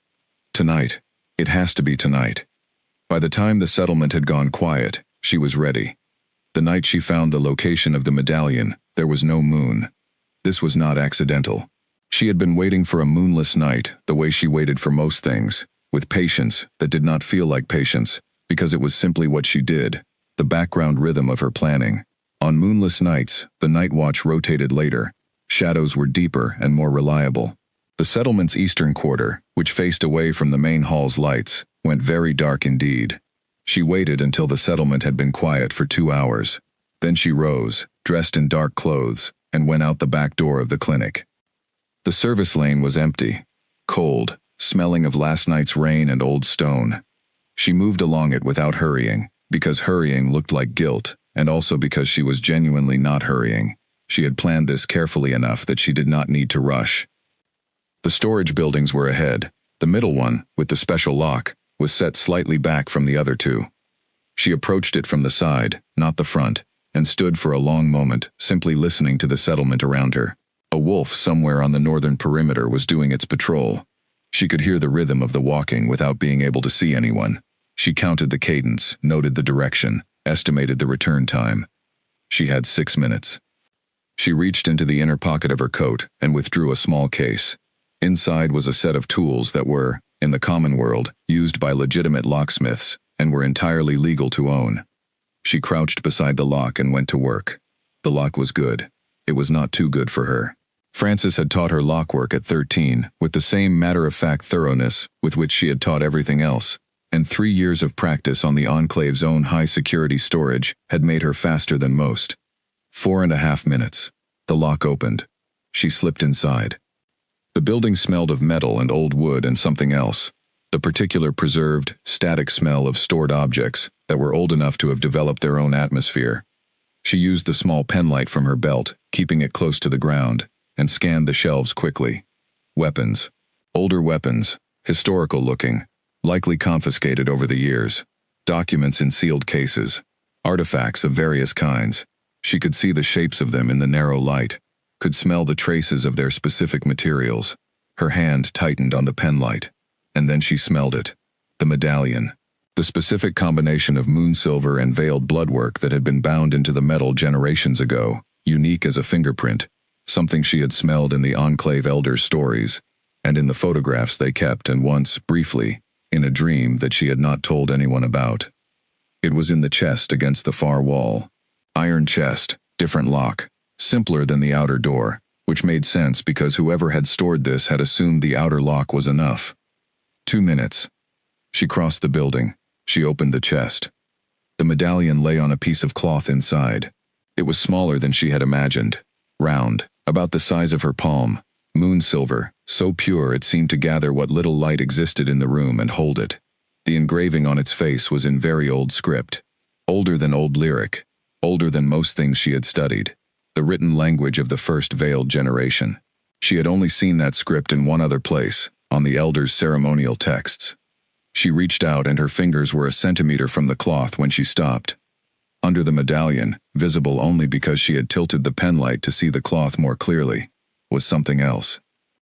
tonight. It has to be tonight. By the time the settlement had gone quiet, she was ready. The night she found the location of the medallion, there was no moon. This was not accidental. She had been waiting for a moonless night the way she waited for most things, with patience that did not feel like patience, because it was simply what she did, the background rhythm of her planning. On moonless nights, the night watch rotated later. Shadows were deeper and more reliable. The settlement's eastern quarter, which faced away from the main hall's lights, went very dark indeed. She waited until the settlement had been quiet for 2 hours. Then she rose, dressed in dark clothes, and went out the back door of the clinic. The service lane was empty, cold, smelling of last night's rain and old stone. She moved along it without hurrying, because hurrying looked like guilt, and also because she was genuinely not hurrying. She had planned this carefully enough that she did not need to rush. The storage buildings were ahead. The middle one, with the special lock, was set slightly back from the other 2. She approached it from the side, not the front, and stood for a long moment, simply listening to the settlement around her. A wolf somewhere on the northern perimeter was doing its patrol. She could hear the rhythm of the walking without being able to see anyone. She counted the cadence, noted the direction, estimated the return time. She had 6 minutes. She reached into the inner pocket of her coat and withdrew a small case. Inside was a set of tools that were, in the common world, used by legitimate locksmiths, and were entirely legal to own. She crouched beside the lock and went to work. The lock was good. It was not too good for her. Frances had taught her lockwork at 13 with the same matter-of-fact thoroughness with which she had taught everything else, and 3 years of practice on the Enclave's own high-security storage had made her faster than most. 4.5 minutes. The lock opened. She slipped inside. The building smelled of metal and old wood and something else, the particular preserved, static smell of stored objects that were old enough to have developed their own atmosphere. She used the small penlight from her belt, keeping it close to the ground, and scanned the shelves quickly. Weapons. Older weapons, historical-looking, likely confiscated over the years. Documents in sealed cases. Artifacts of various kinds. She could see the shapes of them in the narrow light, could smell the traces of their specific materials. Her hand tightened on the penlight, and then she smelled it. The medallion. The specific combination of moon silver and veiled bloodwork that had been bound into the metal generations ago, unique as a fingerprint, something she had smelled in the Enclave elders' stories, and in the photographs they kept, and once, briefly, in a dream that she had not told anyone about. It was in the chest against the far wall. Iron chest, different lock, simpler than the outer door, which made sense because whoever had stored this had assumed the outer lock was enough. 2 minutes. She crossed the building. She opened the chest. The medallion lay on a piece of cloth inside. It was smaller than she had imagined. Round, about the size of her palm, moon silver, so pure it seemed to gather what little light existed in the room and hold it. The engraving on its face was in very old script. Older than old lyric. Older than most things she had studied. The written language of the first veiled generation. She had only seen that script in one other place, on the elders' ceremonial texts. She reached out and her fingers were a centimeter from the cloth when she stopped. Under the medallion, visible only because she had tilted the penlight to see the cloth more clearly, was something else.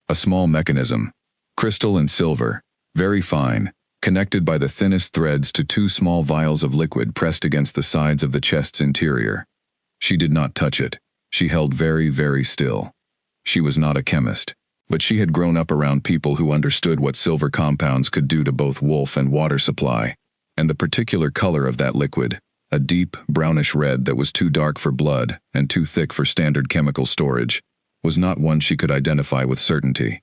A small mechanism. Crystal and silver, very fine, connected by the thinnest threads to 2 small vials of liquid pressed against the sides of the chest's interior. She did not touch it. She held very, very still. She was not a chemist, but she had grown up around people who understood what silver compounds could do to both wolf and water supply, and the particular color of that liquid, a deep, brownish red that was too dark for blood and too thick for standard chemical storage, was not one she could identify with certainty.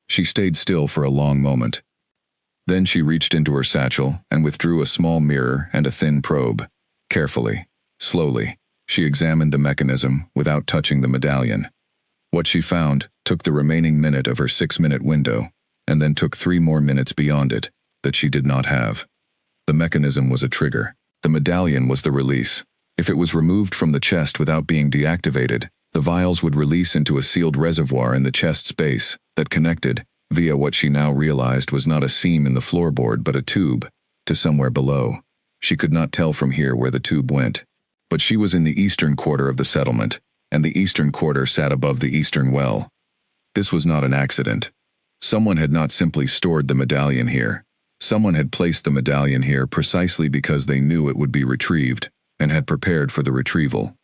She stayed still for a long moment. Then she reached into her satchel and withdrew a small mirror and a thin probe. Carefully, slowly, she examined the mechanism without touching the medallion. What she found took the remaining minute of her 6-minute window, and then took 3 more minutes beyond it that she did not have. The mechanism was a trigger. The medallion was the release. If it was removed from the chest without being deactivated, the vials would release into a sealed reservoir in the chest's base that connected, via what she now realized was not a seam in the floorboard but a tube, to somewhere below. She could not tell from here where the tube went. But she was in the eastern quarter of the settlement, and the eastern quarter sat above the eastern well. This was not an accident. Someone had not simply stored the medallion here. Someone had placed the medallion here precisely because they knew it would be retrieved, and had prepared for the retrieval.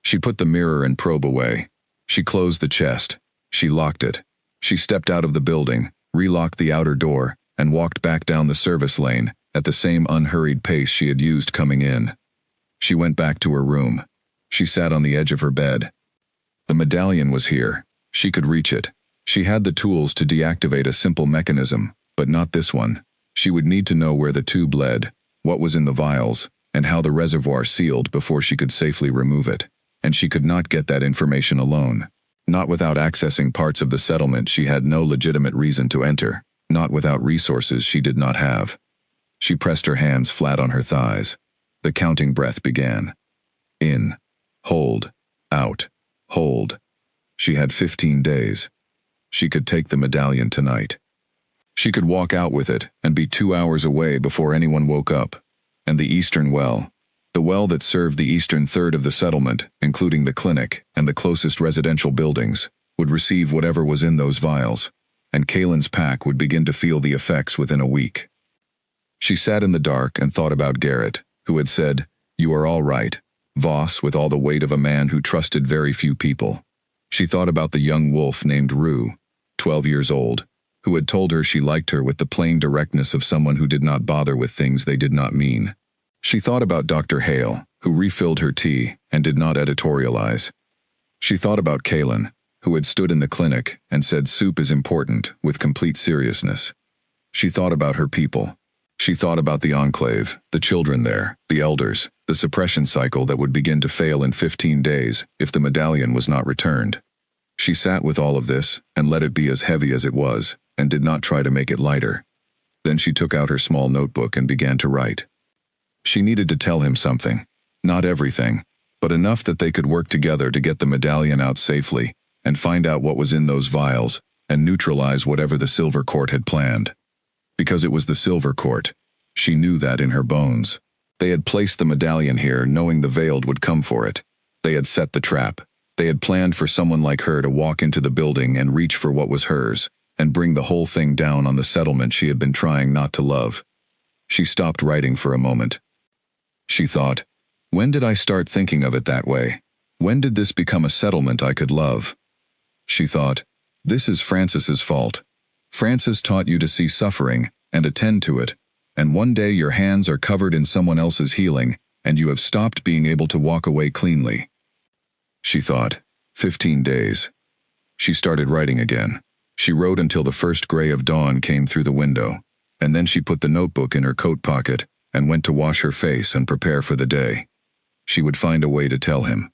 She put the mirror and probe away. She closed the chest. She locked it. She stepped out of the building, relocked the outer door, and walked back down the service lane, at the same unhurried pace she had used coming in. She went back to her room. She sat on the edge of her bed. The medallion was here. She could reach it. She had the tools to deactivate a simple mechanism, but not this one. She would need to know where the tube led, what was in the vials, and how the reservoir sealed before she could safely remove it. And she could not get that information alone. Not without accessing parts of the settlement she had no legitimate reason to enter, not without resources she did not have. She pressed her hands flat on her thighs. The counting breath began. In. Hold. Out. Hold. She had 15 days. She could take the medallion tonight. She could walk out with it and be 2 hours away before anyone woke up. And the eastern well, the well that served the eastern third of the settlement, including the clinic and the closest residential buildings, would receive whatever was in those vials, and Kalen's pack would begin to feel the effects within a week. She sat in the dark and thought about Garrett, who had said, "You are all right," Voss with all the weight of a man who trusted very few people. She thought about the young wolf named Rue, 12 years old, who had told her she liked her with the plain directness of someone who did not bother with things they did not mean. She thought about Dr. Hale, who refilled her tea and did not editorialize. She thought about Kalen, who had stood in the clinic and said soup is important with complete seriousness. She thought about her people. She thought about the enclave, the children there, the elders, the suppression cycle that would begin to fail in 15 days if the medallion was not returned. She sat with all of this and let it be as heavy as it was, and did not try to make it lighter. Then she took out her small notebook and began to write. She needed to tell him something. Not everything, but enough that they could work together to get the medallion out safely, and find out what was in those vials, and neutralize whatever the Silver Court had planned. Because it was the Silver Court. She knew that in her bones. They had placed the medallion here knowing the Veiled would come for it. They had set the trap. They had planned for someone like her to walk into the building and reach for what was hers, and bring the whole thing down on the settlement she had been trying not to love. She stopped writing for a moment. She thought, when did I start thinking of it that way? When did this become a settlement I could love? She thought, this is Francis's fault. Francis taught you to see suffering and attend to it, and one day your hands are covered in someone else's healing, and you have stopped being able to walk away cleanly. She thought, 15 days. She started writing again. She wrote until the first gray of dawn came through the window, and then she put the notebook in her coat pocket and went to wash her face and prepare for the day. She would find a way to tell him.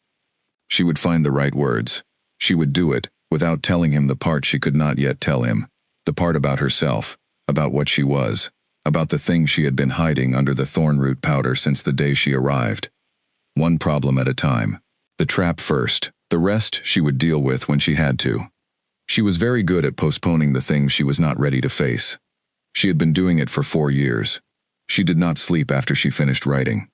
She would find the right words. She would do it without telling him the part she could not yet tell him, the part about herself, about what she was, about the things she had been hiding under the thornroot powder since the day she arrived. One problem at a time. The trap first, the rest she would deal with when she had to. She was very good at postponing the things she was not ready to face. She had been doing it for 4 years. She did not sleep after she finished writing.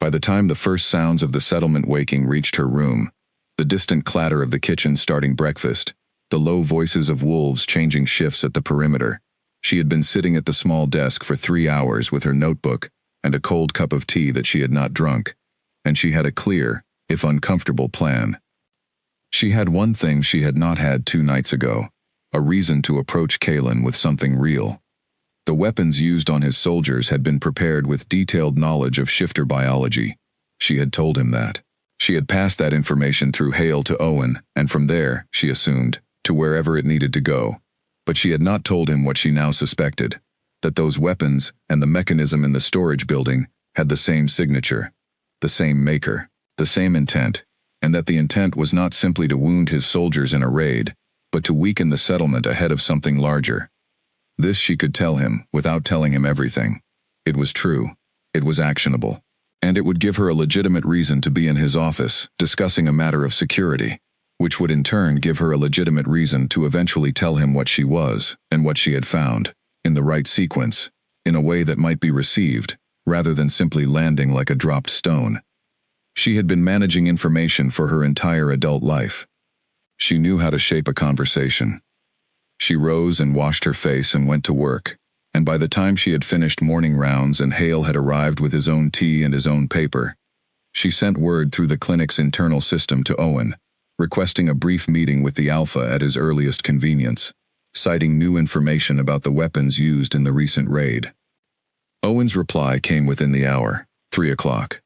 By the time the first sounds of the settlement waking reached her room, the distant clatter of the kitchen starting breakfast, the low voices of wolves changing shifts at the perimeter, she had been sitting at the small desk for 3 hours with her notebook and a cold cup of tea that she had not drunk, and she had a clear, if uncomfortable, plan. She had one thing she had not had 2 nights ago, a reason to approach Kalen with something real. The weapons used on his soldiers had been prepared with detailed knowledge of shifter biology. She had told him that. She had passed that information through Hale to Owen, and from there, she assumed, to wherever it needed to go. But she had not told him what she now suspected, that those weapons and the mechanism in the storage building had the same signature, the same maker, the same intent, and that the intent was not simply to wound his soldiers in a raid, but to weaken the settlement ahead of something larger. This she could tell him without telling him everything. It was true. It was actionable. And it would give her a legitimate reason to be in his office, discussing a matter of security, which would in turn give her a legitimate reason to eventually tell him what she was and what she had found, in the right sequence, in a way that might be received, rather than simply landing like a dropped stone. She had been managing information for her entire adult life. She knew how to shape a conversation. She rose and washed her face and went to work, and by the time she had finished morning rounds and Hale had arrived with his own tea and his own paper, she sent word through the clinic's internal system to Owen, requesting a brief meeting with the Alpha at his earliest convenience, citing new information about the weapons used in the recent raid. Owen's reply came within the hour, 3 o'clock.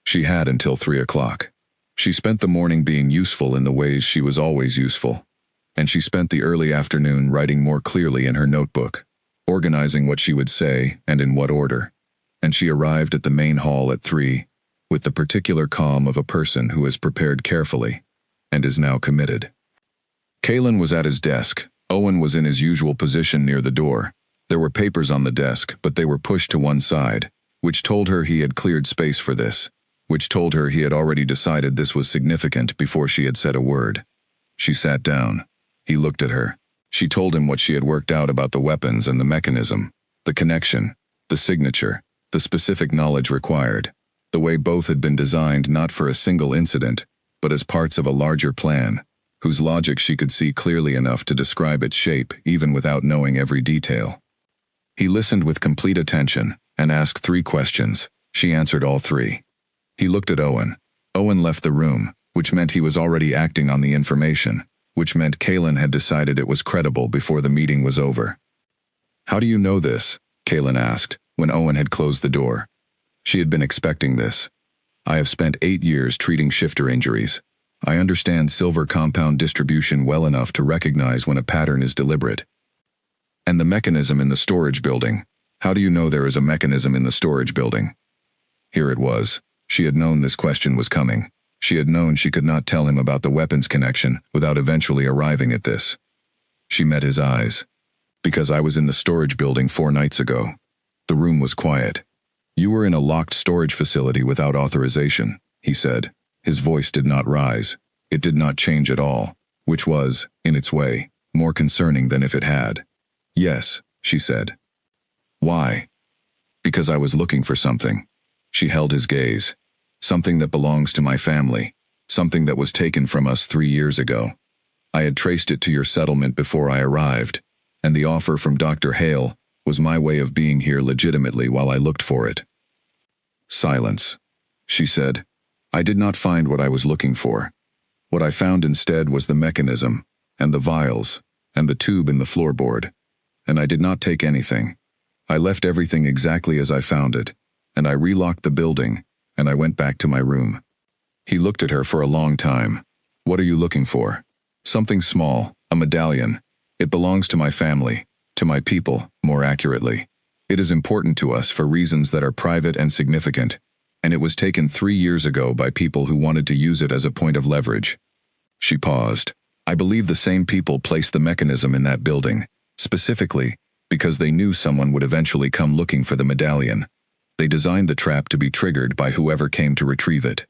She had until 3 o'clock. She spent the morning being useful in the ways she was always useful, and she spent the early afternoon writing more clearly in her notebook, organizing what she would say and in what order, and she arrived at the main hall at 3, with the particular calm of a person who has prepared carefully and is now committed. Kalen was at his desk. Owen was in his usual position near the door. There were papers on the desk, but they were pushed to one side, which told her he had cleared space for this, which told her he had already decided this was significant before she had said a word. She sat down. He looked at her. She told him what she had worked out about the weapons and the mechanism, the connection, the signature, the specific knowledge required, the way both had been designed not for a single incident, but as parts of a larger plan, whose logic she could see clearly enough to describe its shape even without knowing every detail. He listened with complete attention and asked 3 questions. She answered all 3. He looked at Owen. Owen left the room, which meant he was already acting on the information, which meant Kalen had decided it was credible before the meeting was over. "How do you know this?" Kalen asked, when Owen had closed the door. She had been expecting this. "I have spent 8 years treating shifter injuries. I understand silver compound distribution well enough to recognize when a pattern is deliberate. And the mechanism in the storage building. How do you know there is a mechanism in the storage building? Here it was. She had known this question was coming. She had known she could not tell him about the weapons connection without eventually arriving at this. She met his eyes. Because I was in the storage building 4 nights ago. The room was quiet. You were in a locked storage facility without authorization, he said. His voice did not rise. It did not change at all, which was, in its way, more concerning than if it had. Yes, she said. Why? Because I was looking for something. She held his gaze. Something that belongs to my family. Something that was taken from us 3 years ago. I had traced it to your settlement before I arrived, and the offer from Dr. Hale was my way of being here legitimately while I looked for it. Silence. She said. I did not find what I was looking for. What I found instead was the mechanism, and the vials, and the tube in the floorboard. And I did not take anything. I left everything exactly as I found it, and I relocked the building, and I went back to my room. He looked at her for a long time. What are you looking for? Something small, a medallion. It belongs to my family, to my people, more accurately. It is important to us for reasons that are private and significant, and it was taken 3 years ago by people who wanted to use it as a point of leverage. She paused. I believe the same people placed the mechanism in that building, specifically because they knew someone would eventually come looking for the medallion. They designed the trap to be triggered by whoever came to retrieve it.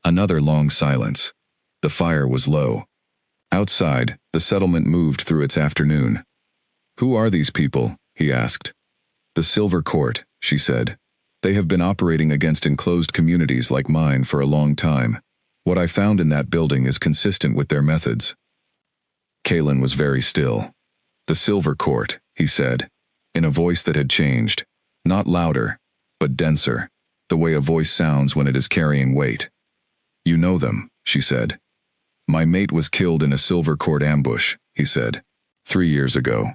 Another long silence. The fire was low. Outside, the settlement moved through its afternoon. Who are these people? He asked. The Silver Court, she said. They have been operating against enclosed communities like mine for a long time. What I found in that building is consistent with their methods. Kalen was very still. The Silver Court, he said, in a voice that had changed, not louder, but denser, the way a voice sounds when it is carrying weight. You know them, she said. My mate was killed in a Silver Court ambush, he said, 3 years ago.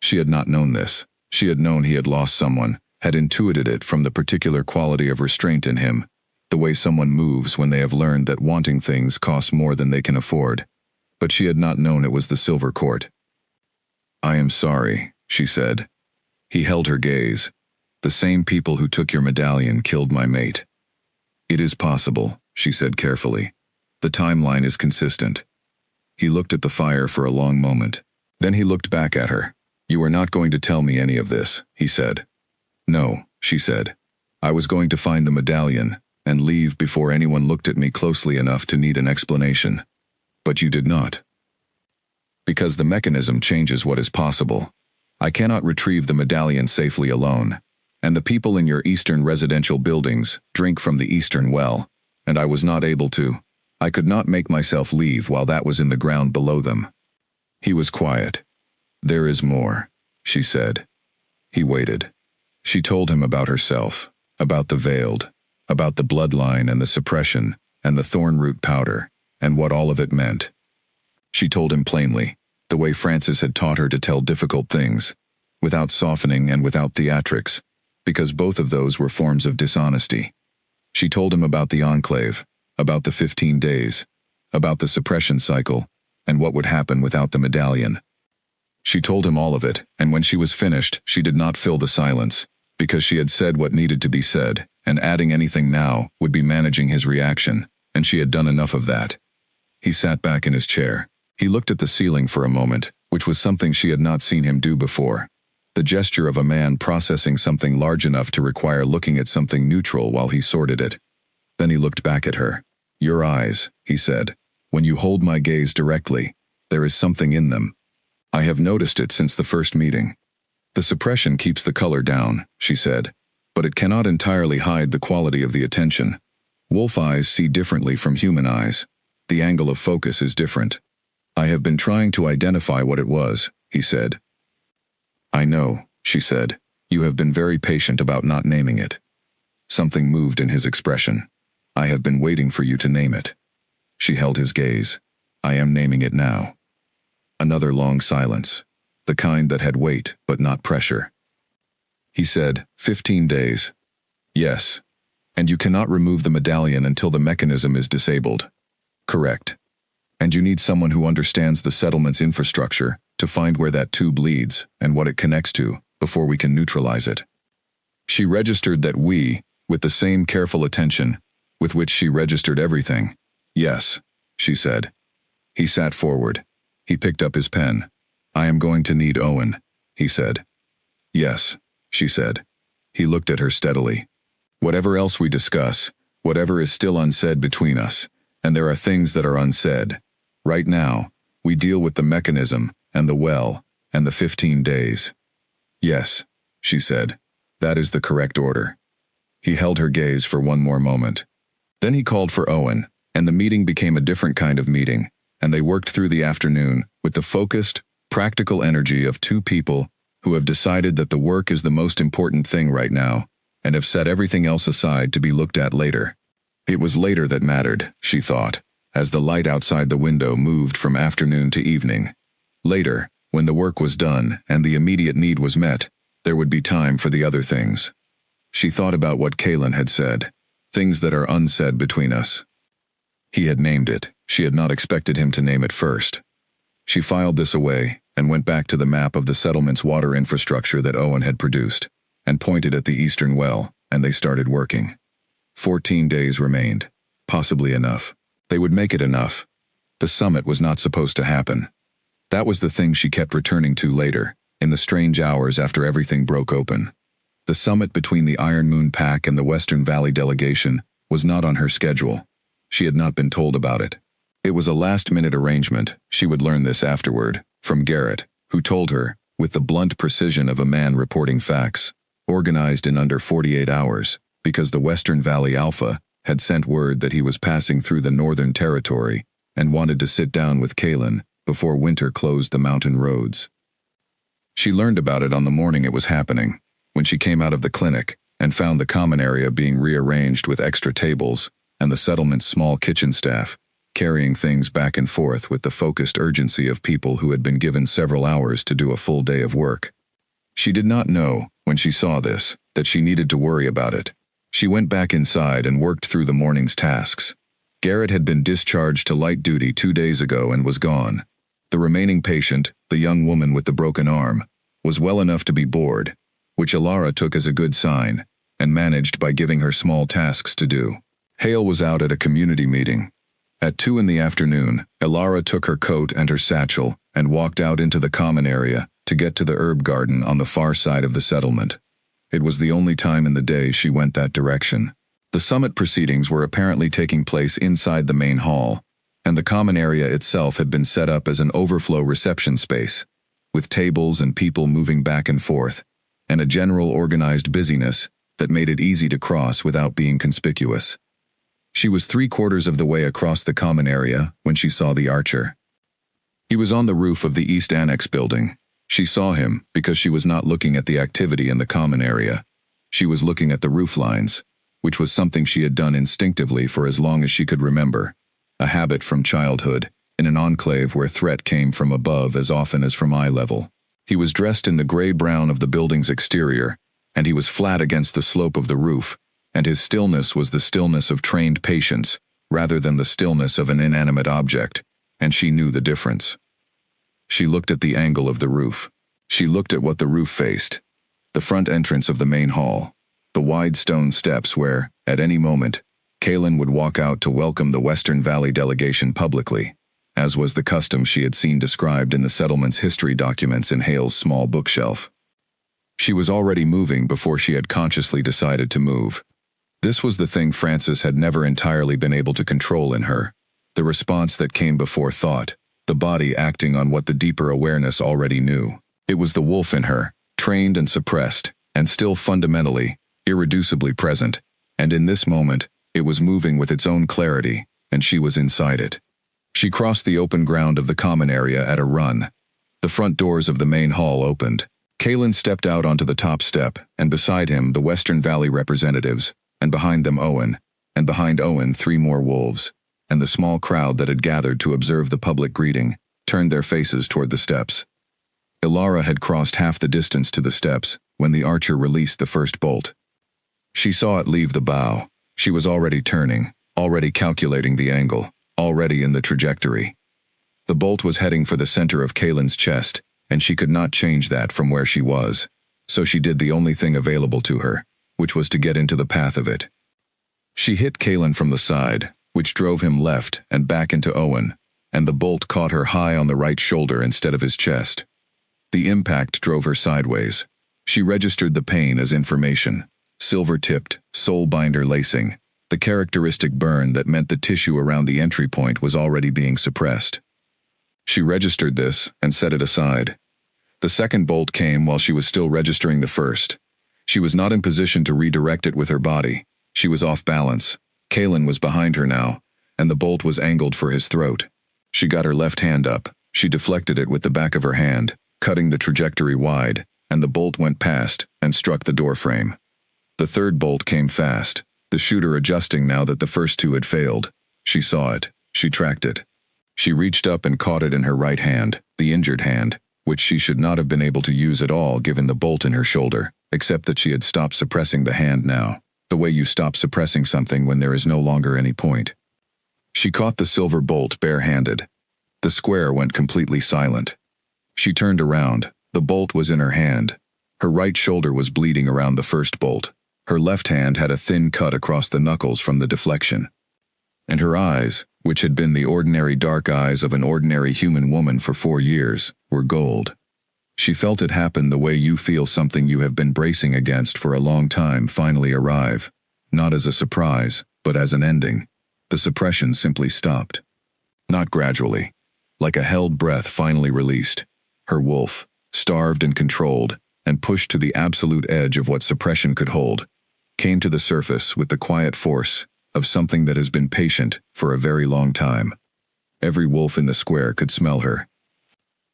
She had not known this. She had known he had lost someone, had intuited it from the particular quality of restraint in him, the way someone moves when they have learned that wanting things costs more than they can afford. But she had not known it was the Silver Court. I am sorry, she said. He held her gaze. The same people who took your medallion killed my mate. It is possible, she said carefully. The timeline is consistent. He looked at the fire for a long moment. Then he looked back at her. You are not going to tell me any of this, he said. No, she said. I was going to find the medallion and leave before anyone looked at me closely enough to need an explanation. But you did not. Because the mechanism changes what is possible. I cannot retrieve the medallion safely alone, and the people in your eastern residential buildings drink from the eastern well, and I was not able to. I could not make myself leave while that was in the ground below them. He was quiet. There is more, she said. He waited. She told him about herself, about the veiled, about the bloodline and the suppression, and the thorn root powder, and what all of it meant. She told him plainly, the way Francis had taught her to tell difficult things, without softening and without theatrics, because both of those were forms of dishonesty. She told him about the enclave, about the 15 days, about the suppression cycle, and what would happen without the medallion. She told him all of it, and when she was finished, she did not fill the silence, because she had said what needed to be said, and adding anything now would be managing his reaction, and she had done enough of that. He sat back in his chair. He looked at the ceiling for a moment, which was something she had not seen him do before. The gesture of a man processing something large enough to require looking at something neutral while he sorted it. Then he looked back at her. Your eyes, he said. When you hold my gaze directly, there is something in them. I have noticed it since the first meeting. The suppression keeps the color down, she said, but it cannot entirely hide the quality of the attention. Wolf eyes see differently from human eyes. The angle of focus is different. I have been trying to identify what it was, he said. I know, she said. You have been very patient about not naming it. Something moved in his expression. I have been waiting for you to name it. She held his gaze. I am naming it now. Another long silence, the kind that had weight but not pressure. He said, 15 days. Yes. And you cannot remove the medallion until the mechanism is disabled. Correct. And you need someone who understands the settlement's infrastructure to find where that tube leads and what it connects to before we can neutralize it. She registered that we, with the same careful attention with which she registered everything. Yes, she said. He sat forward. He picked up his pen. I am going to need Owen, he said. Yes, she said. He looked at her steadily. Whatever else we discuss, whatever is still unsaid between us, and there are things that are unsaid. Right now, we deal with the mechanism, and the well, and the 15 days. Yes, she said. That is the correct order. He held her gaze for one more moment. Then he called for Owen, and the meeting became a different kind of meeting, and they worked through the afternoon with the focused, practical energy of two people who have decided that the work is the most important thing right now, and have set everything else aside to be looked at later. It was later that mattered, she thought, as the light outside the window moved from afternoon to evening. Later, when the work was done and the immediate need was met, there would be time for the other things. She thought about what Kalen had said, things that are unsaid between us. He had named it. She had not expected him to name it first. She filed this away and went back to the map of the settlement's water infrastructure that Owen had produced, and pointed at the eastern well, and they started working. 14 days remained. Possibly enough. They would make it enough. The summit was not supposed to happen. That was the thing she kept returning to later, in the strange hours after everything broke open. The summit between the Iron Moon Pack and the Western Valley delegation was not on her schedule. She had not been told about it. It was a last-minute arrangement. She would learn this afterward, from Garrett, who told her, with the blunt precision of a man reporting facts, organized in under 48 hours, because the Western Valley Alpha had sent word that he was passing through the Northern Territory and wanted to sit down with Kalen before winter closed the mountain roads. She learned about it on the morning it was happening, when she came out of the clinic and found the common area being rearranged with extra tables and the settlement's small kitchen staff carrying things back and forth with the focused urgency of people who had been given several hours to do a full day of work. She did not know, when she saw this, that she needed to worry about it. She went back inside and worked through the morning's tasks. Garrett had been discharged to light duty 2 days ago and was gone. The remaining patient, the young woman with the broken arm, was well enough to be bored, which Ilara took as a good sign, and managed by giving her small tasks to do. Hale was out at a community meeting. At 2 in the afternoon, Ilara took her coat and her satchel and walked out into the common area to get to the herb garden on the far side of the settlement. It was the only time in the day she went that direction. The summit proceedings were apparently taking place inside the main hall, and the common area itself had been set up as an overflow reception space, with tables and people moving back and forth, and a general organized busyness that made it easy to cross without being conspicuous. She was 3/4 of the way across the common area when she saw the archer. He was on the roof of the East Annex building. She saw him because she was not looking at the activity in the common area. She was looking at the roof lines, which was something she had done instinctively for as long as she could remember, a habit from childhood, in an enclave where threat came from above as often as from eye level. He was dressed in the gray-brown of the building's exterior, and he was flat against the slope of the roof, and his stillness was the stillness of trained patience, rather than the stillness of an inanimate object, and she knew the difference. She looked at the angle of the roof. She looked at what the roof faced. The front entrance of the main hall. The wide stone steps where, at any moment, Kalen would walk out to welcome the Western Valley delegation publicly, as was the custom she had seen described in the settlement's history documents in Hale's small bookshelf. She was already moving before she had consciously decided to move. This was the thing Frances had never entirely been able to control in her, the response that came before thought, the body acting on what the deeper awareness already knew. It was the wolf in her, trained and suppressed, and still fundamentally, irreducibly present, and in this moment, it was moving with its own clarity, and she was inside it. She crossed the open ground of the common area at a run. The front doors of the main hall opened. Kalen stepped out onto the top step, and beside him the Western Valley representatives, and behind them Owen, and behind Owen 3 more wolves, and the small crowd that had gathered to observe the public greeting turned their faces toward the steps. Ilara had crossed half the distance to the steps when the archer released the first bolt. She saw it leave the bow. She was already turning, already calculating the angle, already in the trajectory. The bolt was heading for the center of Kaylin's chest, and she could not change that from where she was. So she did the only thing available to her, which was to get into the path of it. She hit Kaylin from the side, which drove him left and back into Owen, and the bolt caught her high on the right shoulder instead of his chest. The impact drove her sideways. She registered the pain as information, silver-tipped, soul-binder lacing, the characteristic burn that meant the tissue around the entry point was already being suppressed. She registered this and set it aside. The second bolt came while she was still registering the first. She was not in position to redirect it with her body. She was off balance. Kaylin was behind her now, and the bolt was angled for his throat. She got her left hand up. She deflected it with the back of her hand, cutting the trajectory wide, and the bolt went past and struck the doorframe. The third bolt came fast, the shooter adjusting now that the first two had failed. She saw it. She tracked it. She reached up and caught it in her right hand, the injured hand, which she should not have been able to use at all given the bolt in her shoulder, except that she had stopped suppressing the hand now, the way you stop suppressing something when there is no longer any point. She caught the silver bolt barehanded. The square went completely silent. She turned around. The bolt was in her hand. Her right shoulder was bleeding around the first bolt. Her left hand had a thin cut across the knuckles from the deflection. And her eyes, which had been the ordinary dark eyes of an ordinary human woman for 4 years, were gold. She felt it happen the way you feel something you have been bracing against for a long time finally arrive, not as a surprise, but as an ending. The suppression simply stopped. Not gradually. Like a held breath finally released. Her wolf, starved and controlled, and pushed to the absolute edge of what suppression could hold, came to the surface with the quiet force of something that has been patient for a very long time. Every wolf in the square could smell her.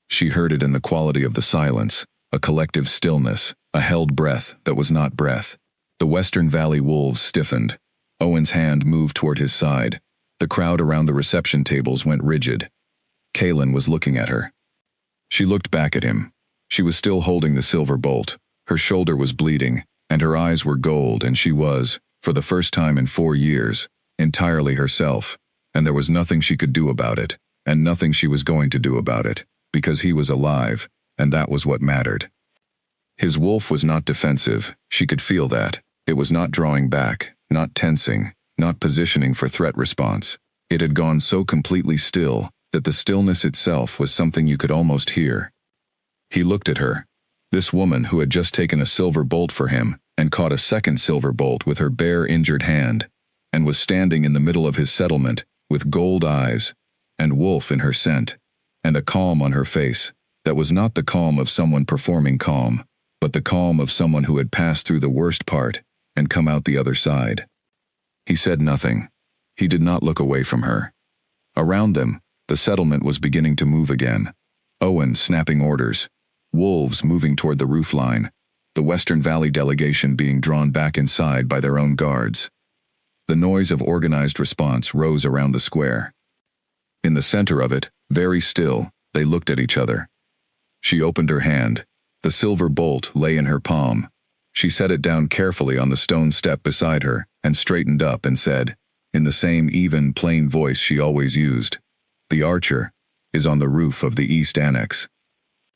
She heard it in the quality of the silence, a collective stillness, a held breath that was not breath. The Western Valley wolves stiffened. Owen's hand moved toward his side. The crowd around the reception tables went rigid. Kaylin was looking at her. She looked back at him. She was still holding the silver bolt. Her shoulder was bleeding, and her eyes were gold, and she was, for the first time in 4 years, entirely herself, and there was nothing she could do about it, and nothing she was going to do about it, because he was alive, and that was what mattered. His wolf was not defensive, she could feel that. It was not drawing back, not tensing, not positioning for threat response. It had gone so completely still that the stillness itself was something you could almost hear. He looked at her, this woman who had just taken a silver bolt for him and caught a second silver bolt with her bare injured hand, and was standing in the middle of his settlement with gold eyes, and wolf in her scent, and a calm on her face that was not the calm of someone performing calm, but the calm of someone who had passed through the worst part and come out the other side. He said nothing. He did not look away from her. Around them, the settlement was beginning to move again. Owen snapping orders. Wolves moving toward the roofline. The Western Valley delegation being drawn back inside by their own guards. The noise of organized response rose around the square. In the center of it, very still, they looked at each other. She opened her hand. The silver bolt lay in her palm. She set it down carefully on the stone step beside her and straightened up and said, in the same even, plain voice she always used, "The archer is on the roof of the East Annex.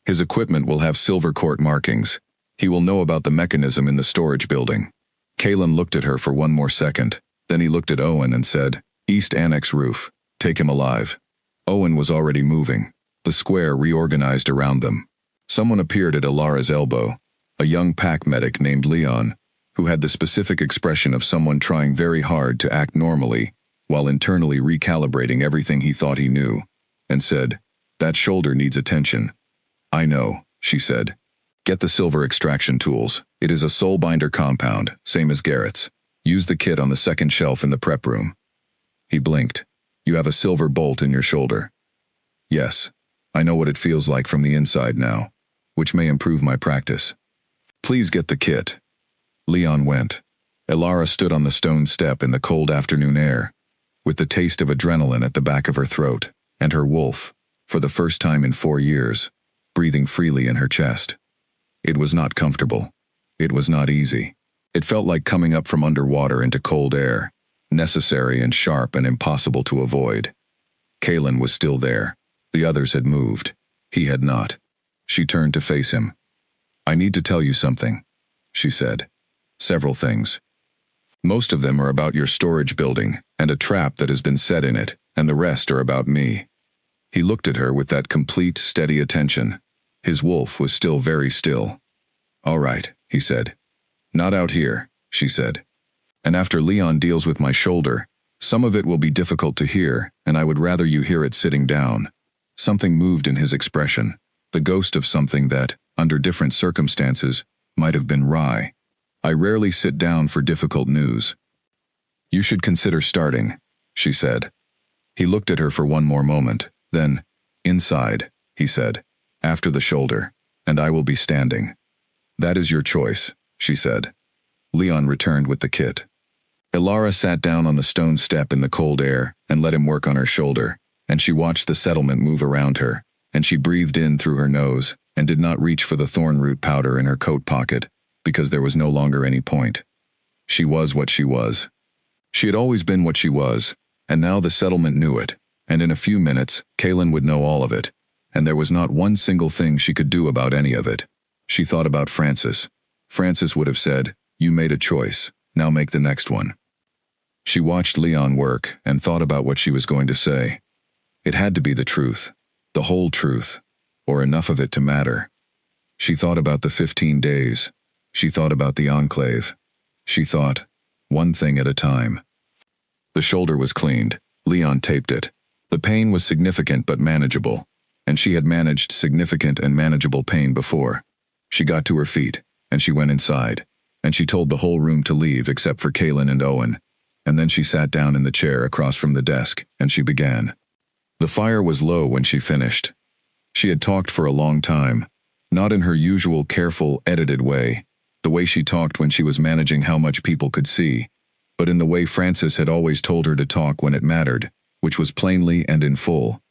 His equipment will have silver court markings. He will know about the mechanism in the storage building." Kaylin looked at her for one more second. Then he looked at Owen and said, "East Annex roof. Take him alive." Owen was already moving. The square reorganized around them. Someone appeared at Ilara's elbow, a young pack medic named Leon, who had the specific expression of someone trying very hard to act normally while internally recalibrating everything he thought he knew, and said, "That shoulder needs attention." "I know," she said. "Get the silver extraction tools. It is a soul binder compound, same as Garrett's. Use the kit on the second shelf in the prep room." He blinked. "You have a silver bolt in your shoulder." "Yes. I know what it feels like from the inside now, which may improve my practice." "Please get the kit." Leon went. Ilara stood on the stone step in the cold afternoon air, with the taste of adrenaline at the back of her throat, and her wolf, for the first time in 4 years, breathing freely in her chest. It was not comfortable. It was not easy. It felt like coming up from underwater into cold air, necessary and sharp and impossible to avoid. Kaylin was still there. The others had moved. He had not. She turned to face him. "I need to tell you something," she said. "Several things. Most of them are about your storage building and a trap that has been set in it, and the rest are about me." He looked at her with that complete, steady attention. His wolf was still very still. "All right," he said. "Not out here," she said. "And after Leon deals with my shoulder, some of it will be difficult to hear, and I would rather you hear it sitting down." Something moved in his expression, the ghost of something that, under different circumstances, might have been wry. "I rarely sit down for difficult news." "You should consider starting," she said. He looked at her for one more moment, then, "Inside," he said, "after the shoulder, and I will be standing." "That is your choice," she said. Leon returned with the kit. Ilara sat down on the stone step in the cold air and let him work on her shoulder, and she watched the settlement move around her, and she breathed in through her nose and did not reach for the thorn root powder in her coat pocket, because there was no longer any point. She was what she was. She had always been what she was, and now the settlement knew it, and in a few minutes, Kaylin would know all of it, and there was not one single thing she could do about any of it. She thought about Francis. Francis would have said, "You made a choice, now make the next one." She watched Leon work and thought about what she was going to say. It had to be the truth, the whole truth, or enough of it to matter. She thought about the 15 days. She thought about the enclave. She thought, one thing at a time. The shoulder was cleaned. Leon taped it. The pain was significant but manageable, and she had managed significant and manageable pain before. She got to her feet, and she went inside, and she told the whole room to leave except for Kaylin and Owen, and then she sat down in the chair across from the desk, and she began. The fire was low when she finished. She had talked for a long time, not in her usual careful, edited way, the way she talked when she was managing how much people could see, but in the way Francis had always told her to talk when it mattered, which was plainly and in full.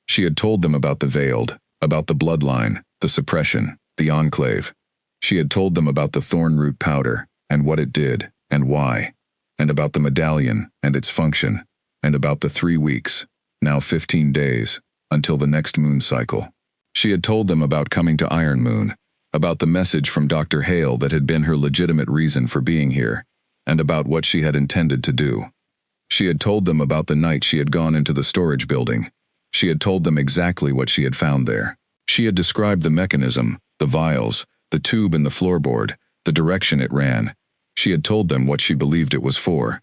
She had told them about the veiled, about the bloodline, the suppression, the enclave. She had told them about the thorn root powder, and what it did, and why, and about the medallion and its function, and about the 3 weeks, now 15 days, until the next moon cycle. She had told them about coming to Iron Moon, about the message from Dr. Hale that had been her legitimate reason for being here, and about what she had intended to do. She had told them about the night she had gone into the storage building. She had told them exactly what she had found there. She had described the mechanism, the vials, the tube in the floorboard, the direction it ran. She had told them what she believed it was for.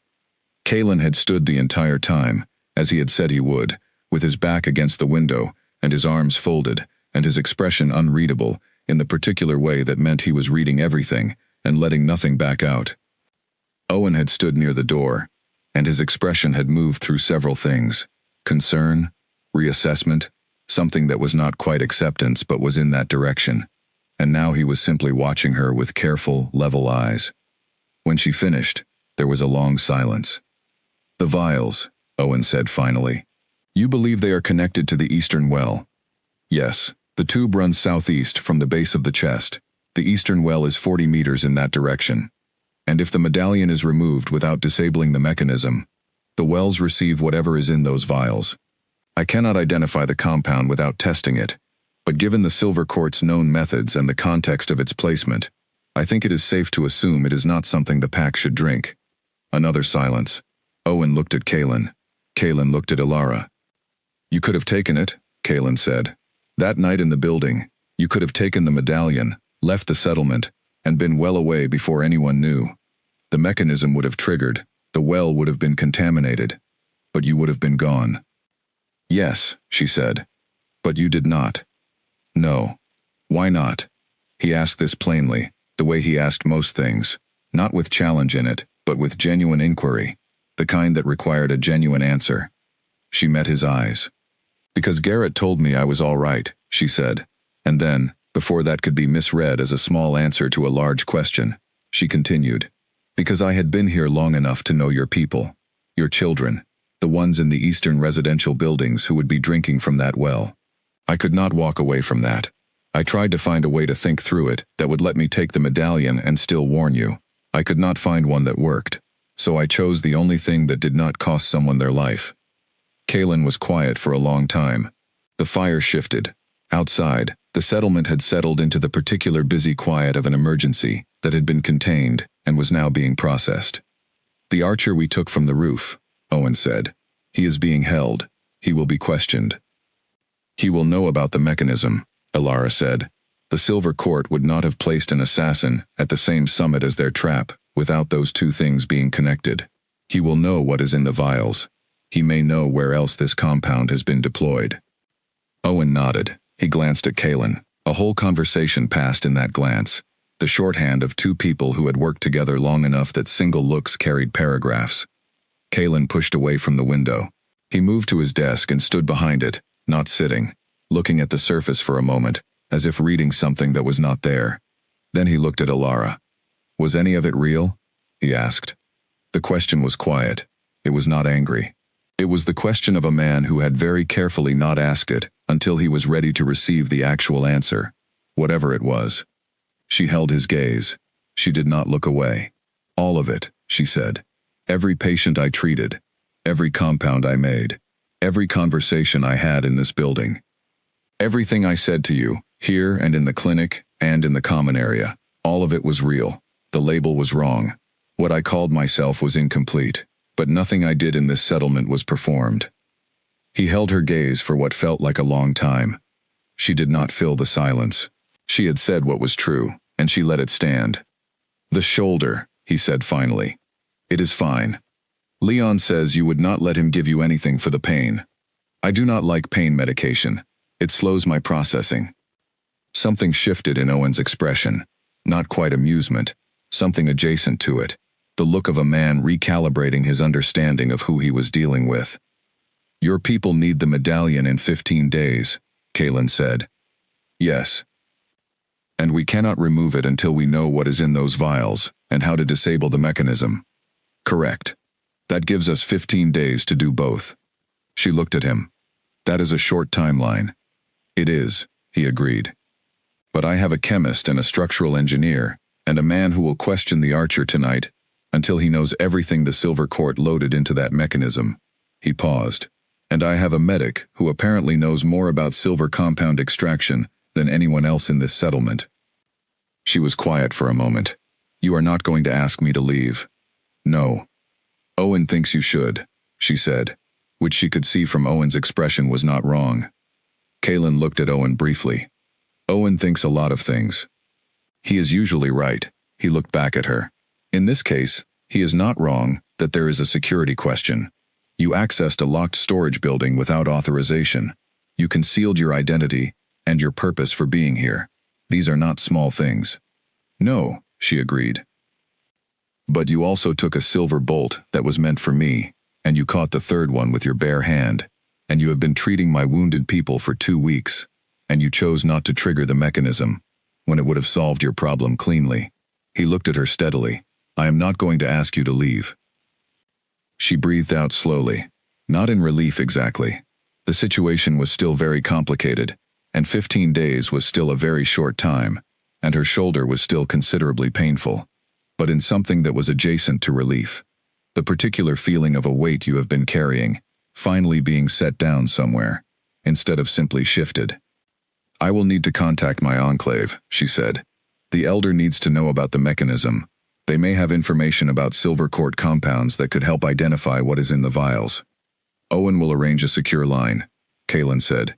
Kaylin had stood the entire time, as he had said he would, with his back against the window, and his arms folded, and his expression unreadable, in the particular way that meant he was reading everything, and letting nothing back out. Owen had stood near the door, and his expression had moved through several things: concern, reassessment, something that was not quite acceptance but was in that direction, and now he was simply watching her with careful, level eyes. When she finished, there was a long silence. "The vials," Owen said finally. "You believe they are connected to the eastern well?" "Yes, the tube runs southeast from the base of the chest. The eastern well is 40 meters in that direction. And if the medallion is removed without disabling the mechanism, the wells receive whatever is in those vials. I cannot identify the compound without testing it, but given the silver quartz known methods and the context of its placement, I think it is safe to assume it is not something the pack should drink." Another silence. Owen looked at Kaylin. Kaylin looked at Ilara. "You could have taken it," Kaylin said. "That night in the building, you could have taken the medallion, left the settlement, and been well away before anyone knew. The mechanism would have triggered, the well would have been contaminated, but you would have been gone." "Yes," she said. "But you did not." "No. Why not?" He asked this plainly, the way he asked most things, not with challenge in it, but with genuine inquiry, the kind that required a genuine answer. She met his eyes. "Because Garrett told me I was all right," she said, and then, before that could be misread as a small answer to a large question, she continued, "Because I had been here long enough to know your people, your children, the ones in the eastern residential buildings who would be drinking from that well. I could not walk away from that. I tried to find a way to think through it that would let me take the medallion and still warn you. I could not find one that worked, so I chose the only thing that did not cost someone their life." Kaylin was quiet for a long time. The fire shifted. Outside, the settlement had settled into the particular busy quiet of an emergency that had been contained and was now being processed. "The archer we took from the roof," Owen said. "He is being held. He will be questioned." "He will know about the mechanism," Alara said. "The Silver Court would not have placed an assassin at the same summit as their trap without those two things being connected. He will know what is in the vials. He may know where else this compound has been deployed." Owen nodded. He glanced at Kalen. A whole conversation passed in that glance, the shorthand of two people who had worked together long enough that single looks carried paragraphs. Kalen pushed away from the window. He moved to his desk and stood behind it, not sitting, looking at the surface for a moment, as if reading something that was not there. Then he looked at Alara. "Was any of it real?" he asked. The question was quiet. It was not angry. It was the question of a man who had very carefully not asked it until he was ready to receive the actual answer, whatever it was. She held his gaze. She did not look away. "All of it," she said. "Every patient I treated, every compound I made, every conversation I had in this building. Everything I said to you, here and in the clinic and in the common area, all of it was real. The label was wrong. What I called myself was incomplete, but nothing I did in this settlement was performed." He held her gaze for what felt like a long time. She did not fill the silence. She had said what was true, and she let it stand. "The shoulder," he said finally. "It is fine. Leon says you would not let him give you anything for the pain. I do not like pain medication. It slows my processing." Something shifted in Owen's expression. Not quite amusement, something adjacent to it. The look of a man recalibrating his understanding of who he was dealing with. "Your people need the medallion in 15 days, Kalen said. "Yes. And we cannot remove it until we know what is in those vials and how to disable the mechanism." "Correct. That gives us 15 days to do both." She looked at him. "That is a short timeline." "It is," he agreed. "But I have a chemist and a structural engineer, and a man who will question the archer tonight until he knows everything the Silver Court loaded into that mechanism." He paused. "And I have a medic who apparently knows more about silver compound extraction than anyone else in this settlement." She was quiet for a moment. "You are not going to ask me to leave?" "No." "Owen thinks you should," she said, which she could see from Owen's expression was not wrong. Kalen looked at Owen briefly. "Owen thinks a lot of things. He is usually right." He looked back at her. "In this case, he is not wrong that there is a security question. You accessed a locked storage building without authorization. You concealed your identity and your purpose for being here. These are not small things." "No," she agreed. "But you also took a silver bolt that was meant for me, and you caught the third one with your bare hand, and you have been treating my wounded people for 2 weeks, and you chose not to trigger the mechanism, when it would have solved your problem cleanly." He looked at her steadily. "I am not going to ask you to leave." She breathed out slowly, not in relief exactly. The situation was still very complicated, and 15 days was still a very short time, and her shoulder was still considerably painful, but in something that was adjacent to relief. The particular feeling of a weight you have been carrying, finally being set down somewhere, instead of simply shifted. "I will need to contact my enclave," she said. "The elder needs to know about the mechanism. They may have information about Silver Court compounds that could help identify what is in the vials." "Owen will arrange a secure line," Kalen said.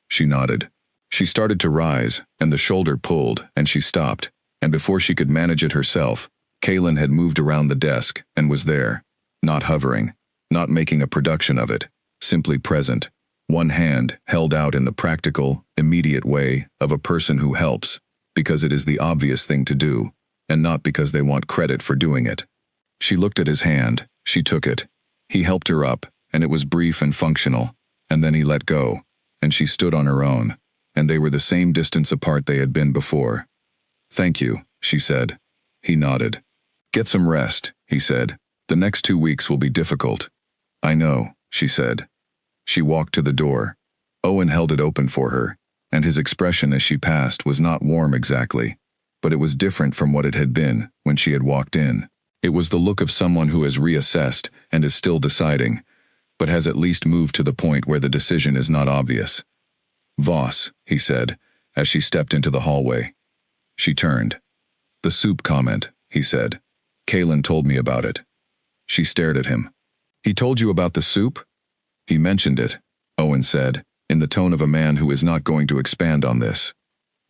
She nodded. She started to rise, and the shoulder pulled, and she stopped, and before she could manage it herself, Kalen had moved around the desk and was there, not hovering, not making a production of it, simply present, one hand held out in the practical, immediate way of a person who helps, because it is the obvious thing to do, and not because they want credit for doing it. She looked at his hand, she took it. He helped her up, and it was brief and functional, and then he let go, and she stood on her own, and they were the same distance apart they had been before. "Thank you," she said. He nodded. "Get some rest," he said. "The next 2 weeks will be difficult." "I know," she said. She walked to the door. Owen held it open for her, and his expression as she passed was not warm exactly, but it was different from what it had been when she had walked in. It was the look of someone who has reassessed and is still deciding, but has at least moved to the point where the decision is not obvious. "Voss," he said, as she stepped into the hallway. She turned. "The soup comment," he said. "Kalen told me about it." She stared at him. "He told you about the soup?" "He mentioned it," Owen said, in the tone of a man who is not going to expand on this.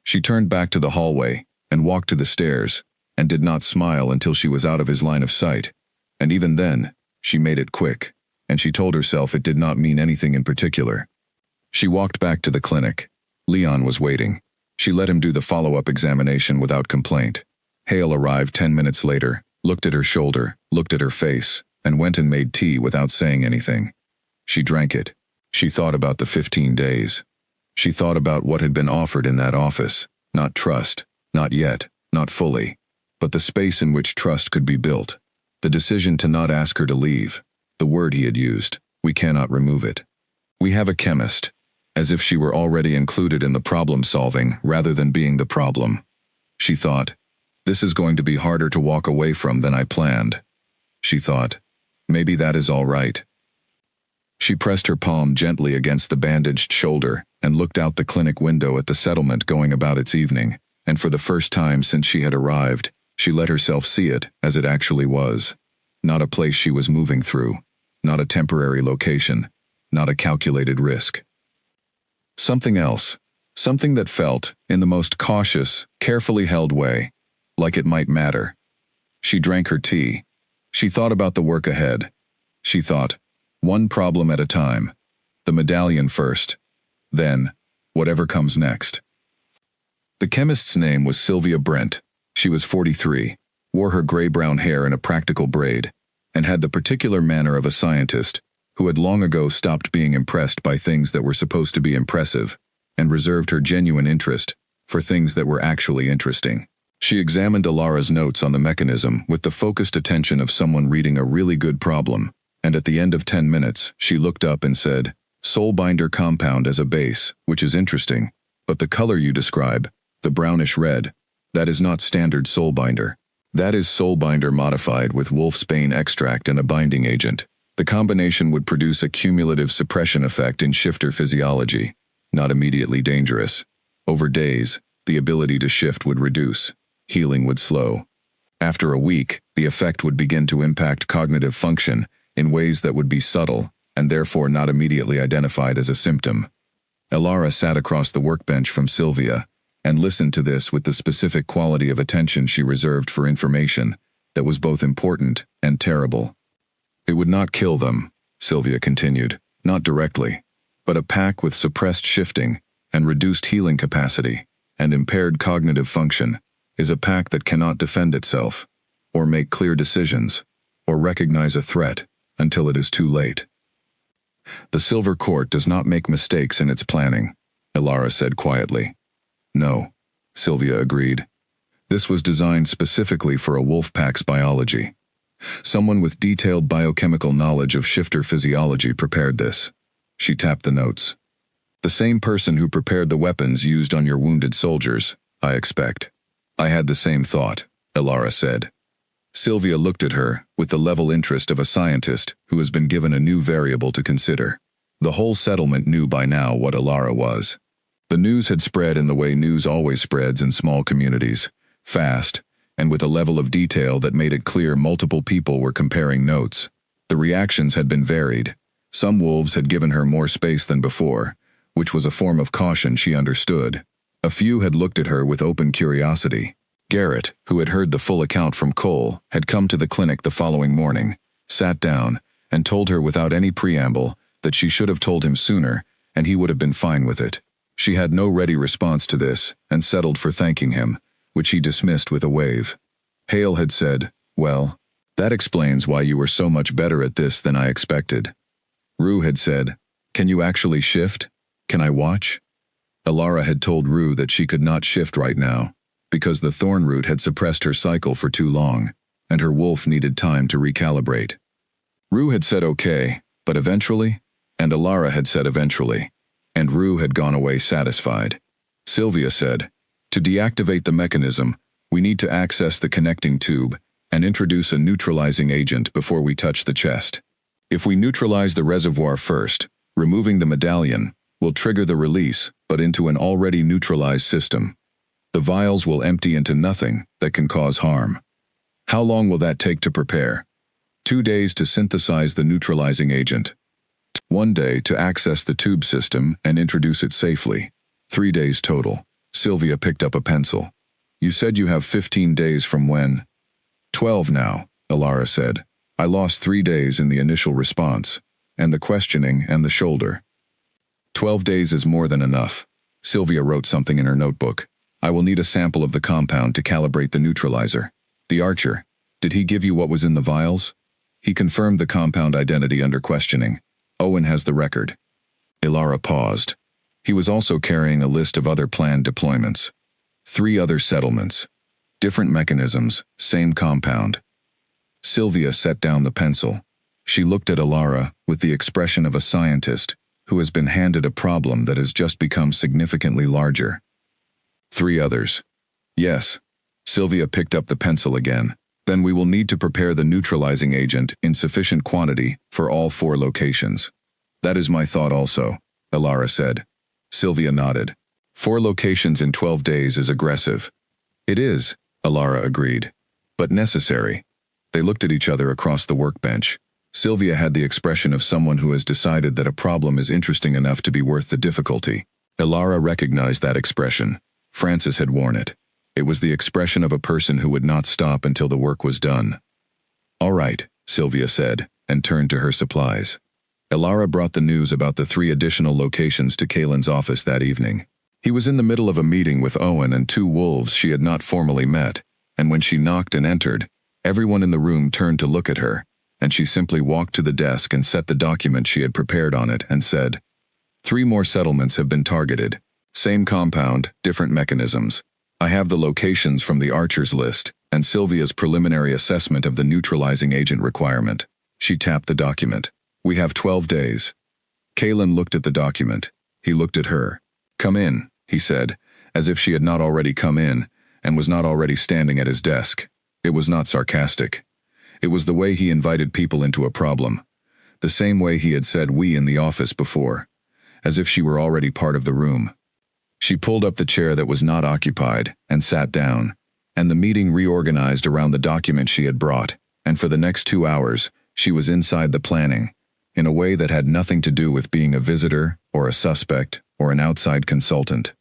She turned back to the hallway and walked to the stairs, and did not smile until she was out of his line of sight. And even then, she made it quick, and she told herself it did not mean anything in particular. She walked back to the clinic. Leon was waiting. She let him do the follow-up examination without complaint. Hale arrived 10 minutes later, looked at her shoulder, looked at her face, and went and made tea without saying anything. She drank it. She thought about the 15 days. She thought about what had been offered in that office. Not trust, not yet, not fully, but the space in which trust could be built. The decision to not ask her to leave. The word he had used. We cannot remove it. We have a chemist. As if she were already included in the problem solving rather than being the problem. She thought, this is going to be harder to walk away from than I planned. She thought, maybe that is all right. She pressed her palm gently against the bandaged shoulder and looked out the clinic window at the settlement going about its evening, and for the first time since she had arrived, she let herself see it as it actually was. Not a place she was moving through, not a temporary location, not a calculated risk. Something else, something that felt, in the most cautious, carefully held way, like it might matter. She drank her tea. She thought about the work ahead. She thought, one problem at a time. The medallion first. Then, whatever comes next. The chemist's name was Sylvia Brent. She was 43, wore her gray-brown hair in a practical braid, and had the particular manner of a scientist who had long ago stopped being impressed by things that were supposed to be impressive, and reserved her genuine interest for things that were actually interesting. She examined Alara's notes on the mechanism with the focused attention of someone reading a really good problem, and at the end of 10 minutes, she looked up and said, "Soulbinder compound as a base, which is interesting, but the color you describe, the brownish red, that is not standard soulbinder. That is soulbinder modified with wolfsbane extract and a binding agent. The combination would produce a cumulative suppression effect in shifter physiology, not immediately dangerous. Over days, the ability to shift would reduce. Healing would slow. After a week, the effect would begin to impact cognitive function in ways that would be subtle and therefore not immediately identified as a symptom." Alara sat across the workbench from Sylvia and listened to this with the specific quality of attention she reserved for information that was both important and terrible. "It would not kill them," Sylvia continued, "not directly, but a pack with suppressed shifting and reduced healing capacity and impaired cognitive function is a pack that cannot defend itself, or make clear decisions, or recognize a threat until it is too late. The Silver Court does not make mistakes in its planning," Alara said quietly. "No," Sylvia agreed. "This was designed specifically for a wolf pack's biology. Someone with detailed biochemical knowledge of shifter physiology prepared this." She tapped the notes. "The same person who prepared the weapons used on your wounded soldiers, I expect." "I had the same thought," Alara said. Sylvia looked at her with the level interest of a scientist who has been given a new variable to consider. The whole settlement knew by now what Alara was. The news had spread in the way news always spreads in small communities, fast, and with a level of detail that made it clear multiple people were comparing notes. The reactions had been varied. Some wolves had given her more space than before, which was a form of caution she understood. A few had looked at her with open curiosity. Garrett, who had heard the full account from Cole, had come to the clinic the following morning, sat down, and told her without any preamble that she should have told him sooner, and he would have been fine with it. She had no ready response to this, and settled for thanking him, which he dismissed with a wave. Hale had said, "Well, that explains why you were so much better at this than I expected." Rue had said, "Can you actually shift? Can I watch?" Alara had told Rue that she could not shift right now, because the thorn root had suppressed her cycle for too long, and her wolf needed time to recalibrate. Rue had said okay, but eventually, and Alara had said eventually, and Rue had gone away satisfied. Sylvia said, "To deactivate the mechanism, we need to access the connecting tube and introduce a neutralizing agent before we touch the chest. If we neutralize the reservoir first, removing the medallion, will trigger the release, but into an already neutralized system. The vials will empty into nothing that can cause harm. How long will that take to prepare? 2 days to synthesize the neutralizing agent. 1 day to access the tube system and introduce it safely. 3 days total. Sylvia picked up a pencil. You said you have 15 days from when? 12 now, Alara said. I lost 3 days in the initial response, and the questioning and the shoulder. 12 days is more than enough. Sylvia wrote something in her notebook. I will need a sample of the compound to calibrate the neutralizer. The archer, did he give you what was in the vials? He confirmed the compound identity under questioning. Owen has the record. Ilara paused. He was also carrying a list of other planned deployments. 3 other settlements. Different mechanisms, same compound. Sylvia set down the pencil. She looked at Ilara with the expression of a scientist who has been handed a problem that has just become significantly larger. 3 others. Yes. Sylvia picked up the pencil again. Then we will need to prepare the neutralizing agent in sufficient quantity for all 4 locations. That is my thought also, Ilara said. Sylvia nodded. 4 locations in 12 days is aggressive. It is, Ilara agreed. But necessary. They looked at each other across the workbench. Sylvia had the expression of someone who has decided that a problem is interesting enough to be worth the difficulty. Ilara recognized that expression. Francis had worn it. It was the expression of a person who would not stop until the work was done. All right, Sylvia said, and turned to her supplies. Ilara brought the news about the 3 additional locations to Kalen's office that evening. He was in the middle of a meeting with Owen and 2 wolves she had not formally met, and when she knocked and entered, everyone in the room turned to look at her, and she simply walked to the desk and set the document she had prepared on it and said, 3 more settlements have been targeted. Same compound, different mechanisms. I have the locations from the Archer's list and Sylvia's preliminary assessment of the neutralizing agent requirement. She tapped the document. We have 12 days. Kalen looked at the document. He looked at her. Come in, he said, as if she had not already come in and was not already standing at his desk. It was not sarcastic. It was the way he invited people into a problem. The same way he had said we in the office before, as if she were already part of the room. She pulled up the chair that was not occupied and sat down, and the meeting reorganized around the document she had brought, and for the next 2 hours, she was inside the planning, in a way that had nothing to do with being a visitor, or a suspect, or an outside consultant.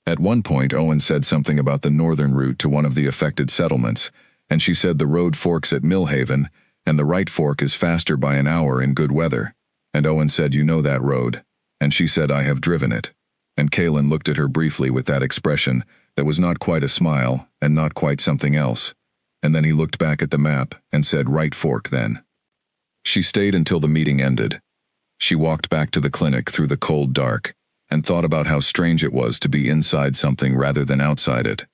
At one point, Owen said something about the northern route to one of the affected settlements, and she said the road forks at Millhaven, and the right fork is faster by an hour in good weather. And Owen said, you know that road. And she said, I have driven it. And Kalen looked at her briefly with that expression that was not quite a smile and not quite something else. And then he looked back at the map and said, right fork then. She stayed until the meeting ended. She walked back to the clinic through the cold dark and thought about how strange it was to be inside something rather than outside it.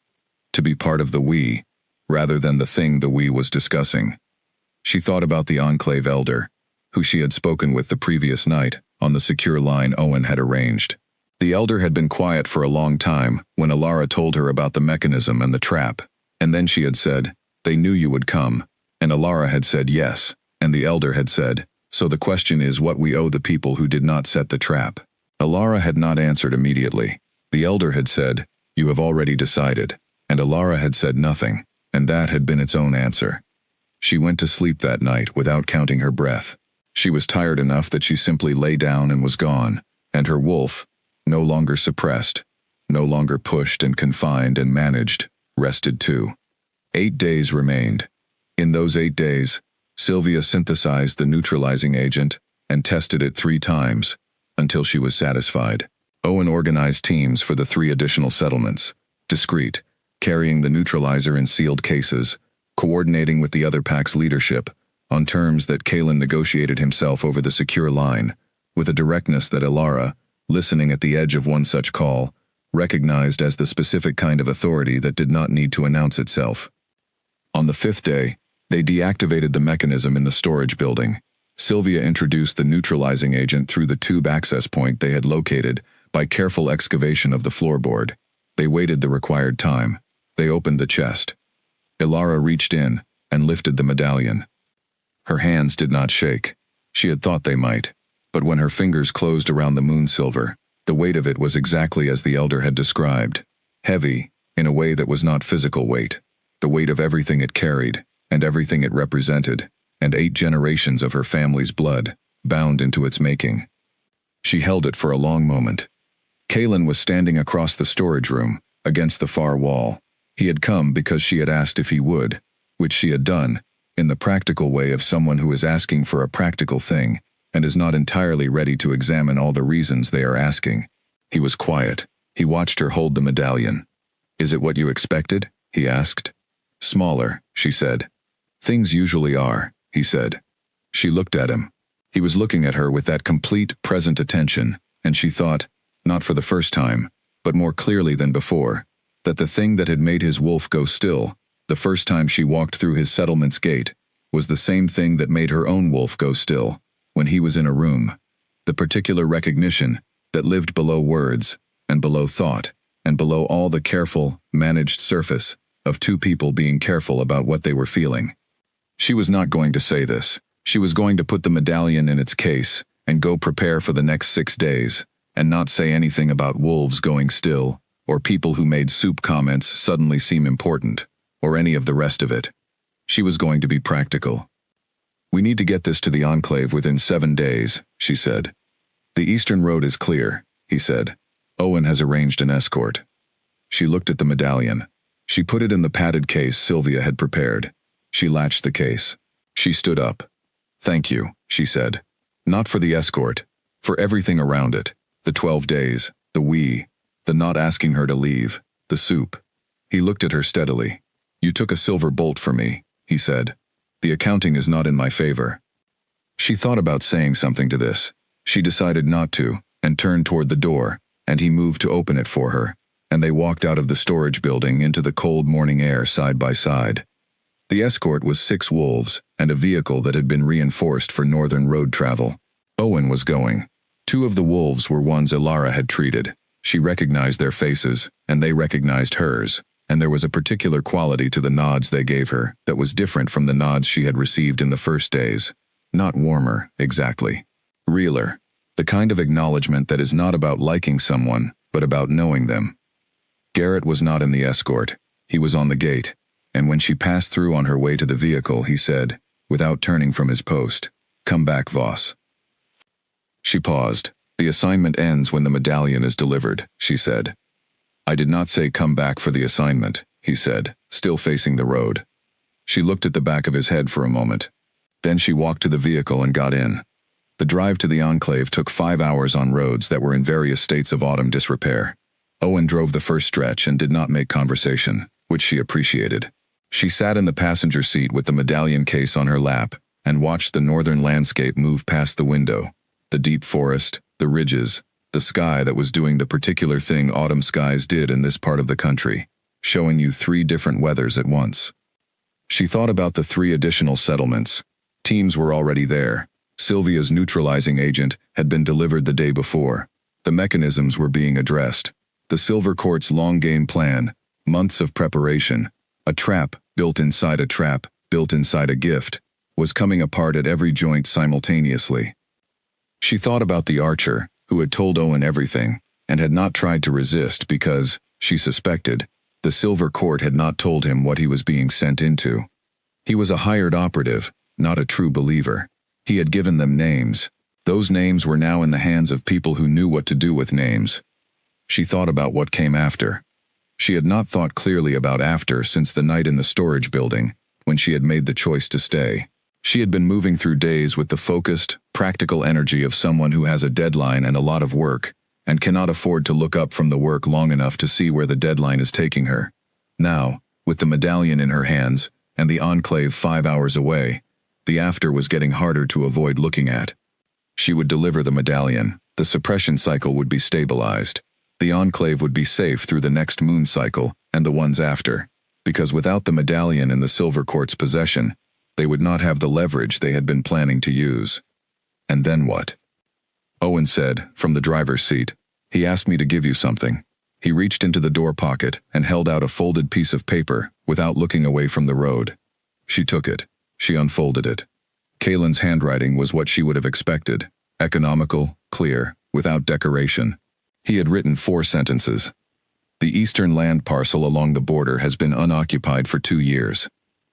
To be part of the we, rather than the thing the we was discussing. She thought about the Enclave elder, who she had spoken with the previous night on the secure line Owen had arranged. The elder had been quiet for a long time when Ilara told her about the mechanism and the trap, and then she had said, they knew you would come, and Ilara had said yes, and the elder had said, so the question is what we owe the people who did not set the trap. Ilara had not answered immediately. The elder had said, you have already decided, and Ilara had said nothing, and that had been its own answer. She went to sleep that night without counting her breath. She was tired enough that she simply lay down and was gone, and her wolf, no longer suppressed, no longer pushed and confined and managed, rested too. 8 days remained. In those 8 days, Sylvia synthesized the neutralizing agent and tested it 3 times, until she was satisfied. Owen organized teams for the 3 additional settlements, discreet, carrying the neutralizer in sealed cases, coordinating with the other pack's leadership, on terms that Kalen negotiated himself over the secure line, with a directness that Ilara, listening at the edge of one such call, recognized as the specific kind of authority that did not need to announce itself. On the 5th day, they deactivated the mechanism in the storage building. Sylvia introduced the neutralizing agent through the tube access point they had located by careful excavation of the floorboard. They waited the required time. They opened the chest. Ilara reached in and lifted the medallion. Her hands did not shake. She had thought they might. But when her fingers closed around the moon silver, The weight of it was exactly as the elder had described. Heavy, in a way that was not physical weight. The weight of everything it carried, and everything it represented, and 8 generations of her family's blood, bound into its making. She held it for a long moment. Kalen was standing across the storage room, against the far wall. He had come because she had asked if he would, which she had done, in the practical way of someone who is asking for a practical thing, and is not entirely ready to examine all the reasons they are asking. He was quiet. He watched her hold the medallion. "Is it what you expected?" he asked. "Smaller," she said. "Things usually are," he said. She looked at him. He was looking at her with that complete, present attention, and she thought, not for the first time, but more clearly than before, that the thing that had made his wolf go still, the first time she walked through his settlement's gate, was the same thing that made her own wolf go still, when he was in a room. The particular recognition that lived below words, and below thought, and below all the careful, managed surface of 2 people being careful about what they were feeling. She was not going to say this. She was going to put the medallion in its case, and go prepare for the next 6 days, and not say anything about wolves going still, or people who made soup comments suddenly seem important, or any of the rest of it. She was going to be practical. "We need to get this to the enclave within 7 days, she said. "The eastern road is clear," he said. "Owen has arranged an escort." She looked at the medallion. She put it in the padded case Sylvia had prepared. She latched the case. She stood up. "Thank you," she said. "Not for the escort. For everything around it. The 12 days, the not asking her to leave, the soup." He looked at her steadily. "You took a silver bolt for me," he said. "The accounting is not in my favor." She thought about saying something to this. She decided not to, and turned toward the door, and he moved to open it for her, and they walked out of the storage building into the cold morning air side by side. The escort was 6 wolves, and a vehicle that had been reinforced for northern road travel. Owen was going. 2 of the wolves were ones Ilara had treated. She recognized their faces, and they recognized hers, and there was a particular quality to the nods they gave her that was different from the nods she had received in the first days. Not warmer, exactly. Realer. The kind of acknowledgement that is not about liking someone, but about knowing them. Garrett was not in the escort. He was on the gate, and when she passed through on her way to the vehicle, he said, without turning from his post, "Come back, Voss." She paused. "The assignment ends when the medallion is delivered," she said. "I did not say come back for the assignment," he said, still facing the road. She looked at the back of his head for a moment. Then she walked to the vehicle and got in. The drive to the enclave took 5 hours on roads that were in various states of autumn disrepair. Owen drove the first stretch and did not make conversation, which she appreciated. She sat in the passenger seat with the medallion case on her lap and watched the northern landscape move past the window, the deep forest, the ridges, the sky that was doing the particular thing autumn skies did in this part of the country, showing you 3 different weathers at once. She thought about the 3 additional settlements. Teams were already there. Sylvia's neutralizing agent had been delivered the day before. The mechanisms were being addressed. The Silver Court's long-game plan, months of preparation, a trap built inside a trap, built inside a gift, was coming apart at every joint simultaneously. She thought about the archer, who had told Owen everything, and had not tried to resist because, she suspected, the Silver Court had not told him what he was being sent into. He was a hired operative, not a true believer. He had given them names. Those names were now in the hands of people who knew what to do with names. She thought about what came after. She had not thought clearly about after since the night in the storage building, when she had made the choice to stay. She had been moving through days with the focused, practical energy of someone who has a deadline and a lot of work, and cannot afford to look up from the work long enough to see where the deadline is taking her. Now, with the medallion in her hands, and the enclave 5 hours away, the after was getting harder to avoid looking at. She would deliver the medallion. The suppression cycle would be stabilized. The enclave would be safe through the next moon cycle and the ones after, because without the medallion in the Silver Court's possession, they would not have the leverage they had been planning to use. And then what? Owen said, from the driver's seat, "He asked me to give you something." He reached into the door pocket and held out a folded piece of paper without looking away from the road. She took it. She unfolded it. Kalen's handwriting was what she would have expected, economical, clear, without decoration. He had written 4 sentences. The eastern land parcel along the border has been unoccupied for 2 years.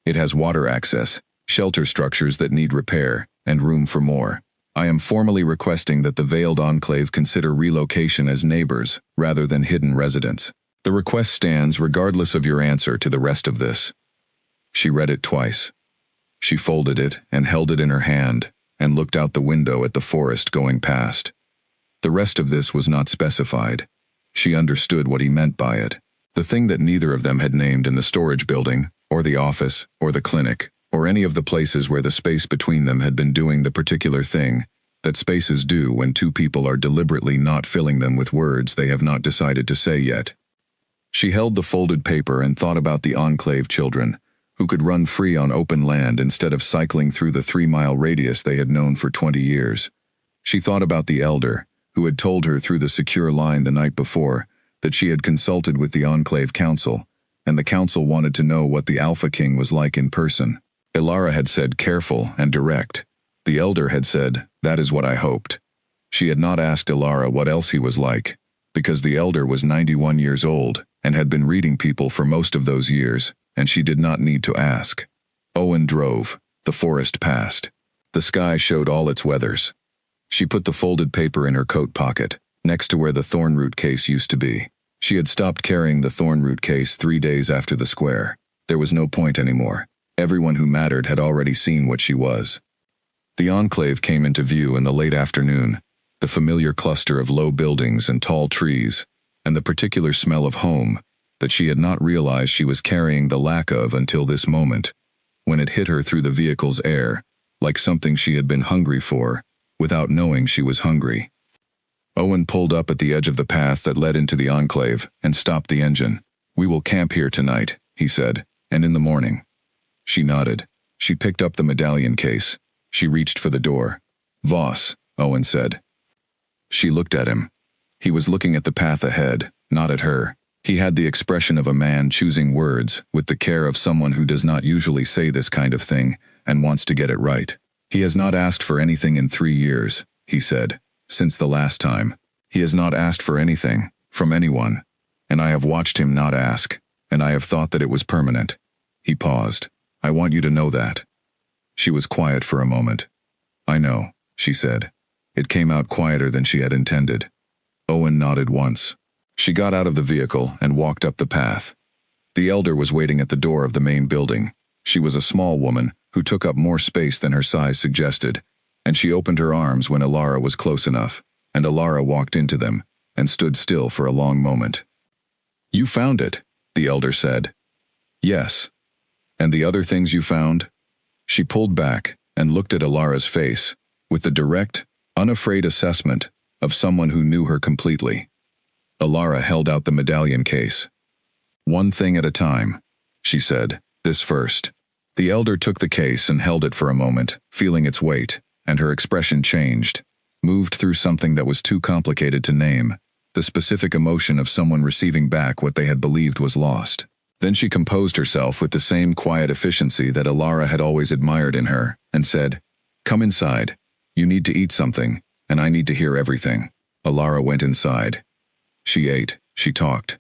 It has water access, shelter structures that need repair, and room for more. I am formally requesting that the veiled enclave consider relocation as neighbors rather than hidden residents. The request stands regardless of your answer to the rest of this. She read it twice. She folded it and held it in her hand and looked out the window at the forest going past. The rest of this was not specified. She understood what he meant by it. The thing that neither of them had named in the storage building, or the office, or the clinic, or any of the places where the space between them had been doing the particular thing that spaces do when 2 people are deliberately not filling them with words they have not decided to say yet. She held the folded paper and thought about the enclave children, who could run free on open land instead of cycling through the 3-mile radius they had known for 20 years. She thought about the elder, who had told her through the secure line the night before that she had consulted with the enclave council, and the council wanted to know what the Alpha King was like in person. Ilara had said careful and direct. The elder had said, that is what I hoped. She had not asked Ilara what else he was like, because the elder was 91 years old and had been reading people for most of those years, and she did not need to ask. Owen drove. The forest passed. The sky showed all its weathers. She put the folded paper in her coat pocket, next to where the thornroot case used to be. She had stopped carrying the thornroot case 3 days after the square. There was no point anymore. Everyone who mattered had already seen what she was. The enclave came into view in the late afternoon, the familiar cluster of low buildings and tall trees, and the particular smell of home that she had not realized she was carrying the lack of until this moment, when it hit her through the vehicle's air, like something she had been hungry for, without knowing she was hungry. Owen pulled up at the edge of the path that led into the enclave and stopped the engine. We will camp here tonight, he said, and in the morning. She nodded. She picked up the medallion case. She reached for the door. Voss, Owen said. She looked at him. He was looking at the path ahead, not at her. He had the expression of a man choosing words with the care of someone who does not usually say this kind of thing and wants to get it right. He has not asked for anything in 3 years, he said, since the last time. He has not asked for anything, from anyone, and I have watched him not ask, and I have thought that it was permanent. He paused. I want you to know that. She was quiet for a moment. I know, she said. It came out quieter than she had intended. Owen nodded once. She got out of the vehicle and walked up the path. The elder was waiting at the door of the main building. She was a small woman who took up more space than her size suggested, and she opened her arms when Ilara was close enough, and Ilara walked into them and stood still for a long moment. You found it, the elder said. Yes. And the other things you found? She pulled back and looked at Ilara's face with the direct, unafraid assessment of someone who knew her completely. Ilara held out the medallion case. One thing at a time, she said, this first. The elder took the case and held it for a moment, feeling its weight, and her expression changed, moved through something that was too complicated to name, the specific emotion of someone receiving back what they had believed was lost. Then she composed herself with the same quiet efficiency that Ilara had always admired in her, and said, Come inside. You need to eat something, and I need to hear everything. Ilara went inside. She ate, she talked.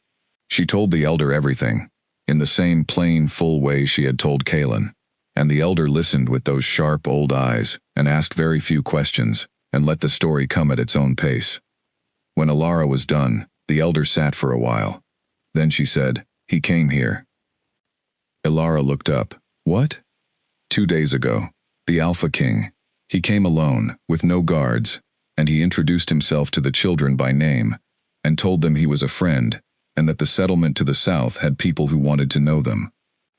She told the elder everything, in the same plain, full way she had told Kalen, and the elder listened with those sharp old eyes and asked very few questions and let the story come at its own pace. When Ilara was done, the elder sat for a while. Then she said, He came here. Ilara looked up. What? 2 days ago. The Alpha King. He came alone, with no guards, and he introduced himself to the children by name, and told them he was a friend, and that the settlement to the south had people who wanted to know them.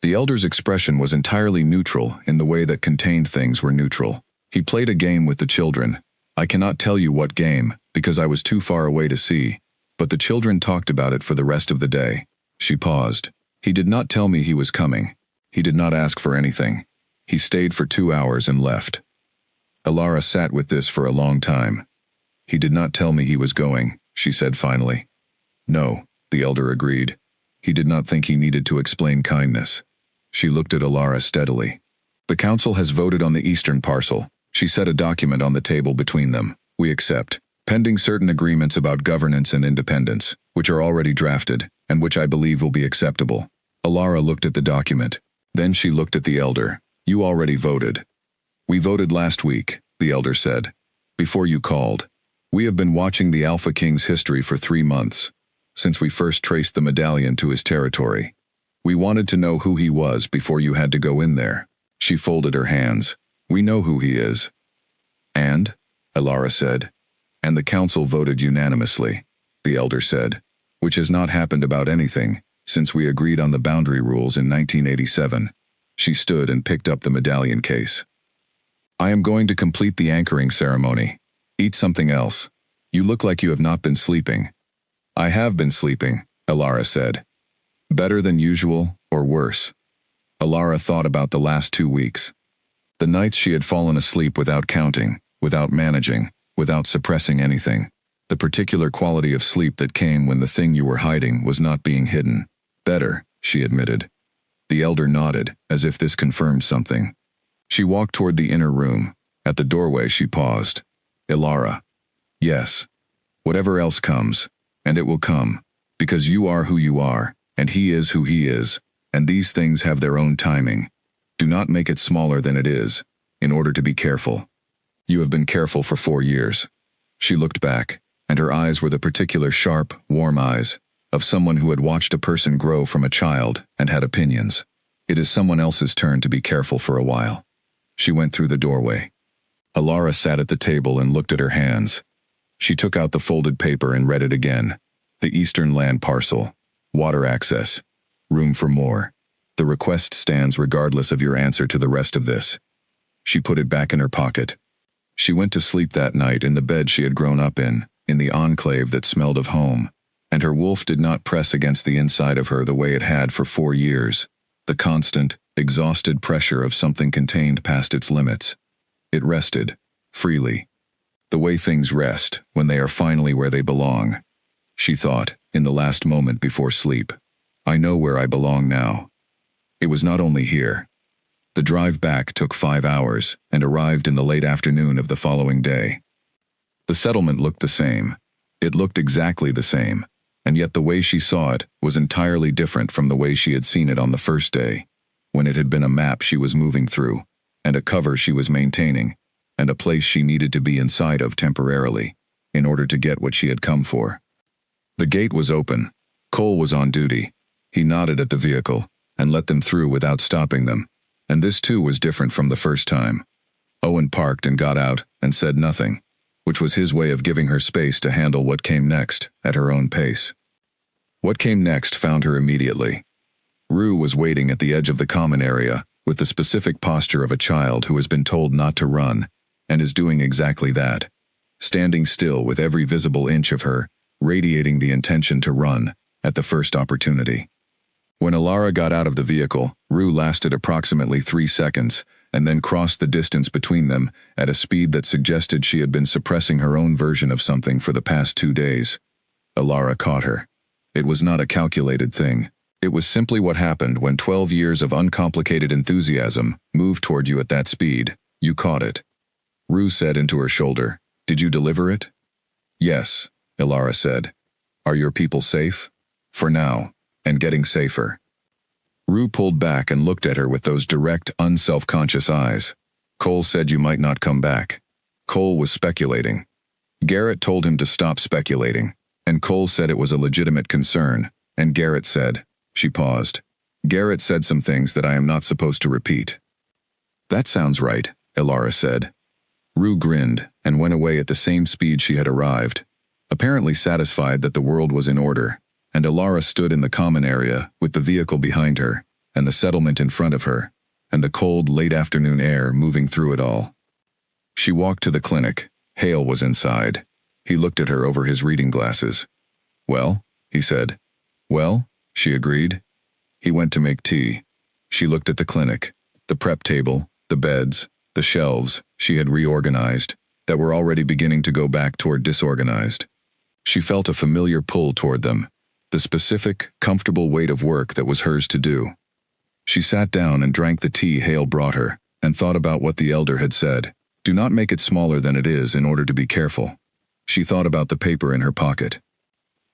The elder's expression was entirely neutral in the way that contained things were neutral. He played a game with the children. I cannot tell you what game, because I was too far away to see, but the children talked about it for the rest of the day. She paused. He did not tell me he was coming. He did not ask for anything. He stayed for 2 hours and left. Ilara sat with this for a long time. He did not tell me he was going, she said finally. No, the elder agreed. He did not think he needed to explain kindness. She looked at Ilara steadily. The council has voted on the eastern parcel. She set a document on the table between them. We accept. pending certain agreements about governance and independence, which are already drafted, and which I believe will be acceptable. Alara looked at the document. Then she looked at the elder. You already voted. We voted last week, the elder said. Before you called. We have been watching the Alpha King's history for 3 months, since we first traced the medallion to his territory. We wanted to know who he was before you had to go in there. She folded her hands. We know who he is. And? Alara said. And the council voted unanimously, the elder said, which has not happened about anything, since we agreed on the boundary rules in 1987. She stood and picked up the medallion case. I am going to complete the anchoring ceremony. Eat something else. You look like you have not been sleeping. I have been sleeping, Alara said. Better than usual, or worse? Alara thought about the last 2 weeks. The nights she had fallen asleep without counting, without managing, without suppressing anything. The particular quality of sleep that came when the thing you were hiding was not being hidden. Better, she admitted. The elder nodded, as if this confirmed something. She walked toward the inner room. At the doorway she paused. Alara. Yes. Whatever else comes, and it will come, because you are who you are, and he is who he is, and these things have their own timing. Do not make it smaller than it is, in order to be careful. You have been careful for 4 years. She looked back, and her eyes were the particular sharp, warm eyes of someone who had watched a person grow from a child and had opinions. It is someone else's turn to be careful for a while. She went through the doorway. Alara sat at the table and looked at her hands. She took out the folded paper and read it again. The Eastern Land Parcel. Water access. Room for more. The request stands regardless of your answer to the rest of this. She put it back in her pocket. She went to sleep that night in the bed she had grown up in the enclave that smelled of home, and her wolf did not press against the inside of her the way it had for 4 years, the constant, exhausted pressure of something contained past its limits. It rested, freely. The way things rest when they are finally where they belong. She thought, in the last moment before sleep, I know where I belong now. It was not only here. The drive back took 5 hours and arrived in the late afternoon of the following day. The settlement looked the same. It looked exactly the same, and yet the way she saw it was entirely different from the way she had seen it on the first day, when it had been a map she was moving through, and a cover she was maintaining, and a place she needed to be inside of temporarily, in order to get what she had come for. The gate was open. Cole was on duty. He nodded at the vehicle, and let them through without stopping them, and this too was different from the first time. Owen parked and got out, and said nothing, which was his way of giving her space to handle what came next, at her own pace. What came next found her immediately. Rue was waiting at the edge of the common area, with the specific posture of a child who has been told not to run, and is doing exactly that, standing still with every visible inch of her, radiating the intention to run, at the first opportunity. When Alara got out of the vehicle, Rue lasted approximately 3 seconds, and then crossed the distance between them at a speed that suggested she had been suppressing her own version of something for the past 2 days. Alara caught her. It was not a calculated thing. It was simply what happened when 12 years of uncomplicated enthusiasm moved toward you at that speed. You caught it. Rue said into her shoulder, Did you deliver it? Yes, Alara said. Are your people safe? For now, and getting safer. Rue pulled back and looked at her with those direct, unself-conscious eyes. Cole said you might not come back. Cole was speculating. Garrett told him to stop speculating, and Cole said it was a legitimate concern, and Garrett said, she paused. Garrett said some things that I am not supposed to repeat. That sounds right, Alara said. Rue grinned and went away at the same speed she had arrived, apparently satisfied that the world was in order, and Alara stood in the common area with the vehicle behind her, and the settlement in front of her, and the cold, late afternoon air moving through it all. She walked to the clinic. Hale was inside. He looked at her over his reading glasses. Well, he said. Well, she agreed. He went to make tea. She looked at the clinic, the prep table, the beds, the shelves she had reorganized, that were already beginning to go back toward disorganized. She felt a familiar pull toward them, the specific, comfortable weight of work that was hers to do. She sat down and drank the tea Hale brought her, and thought about what the elder had said. Do not make it smaller than it is in order to be careful. She thought about the paper in her pocket.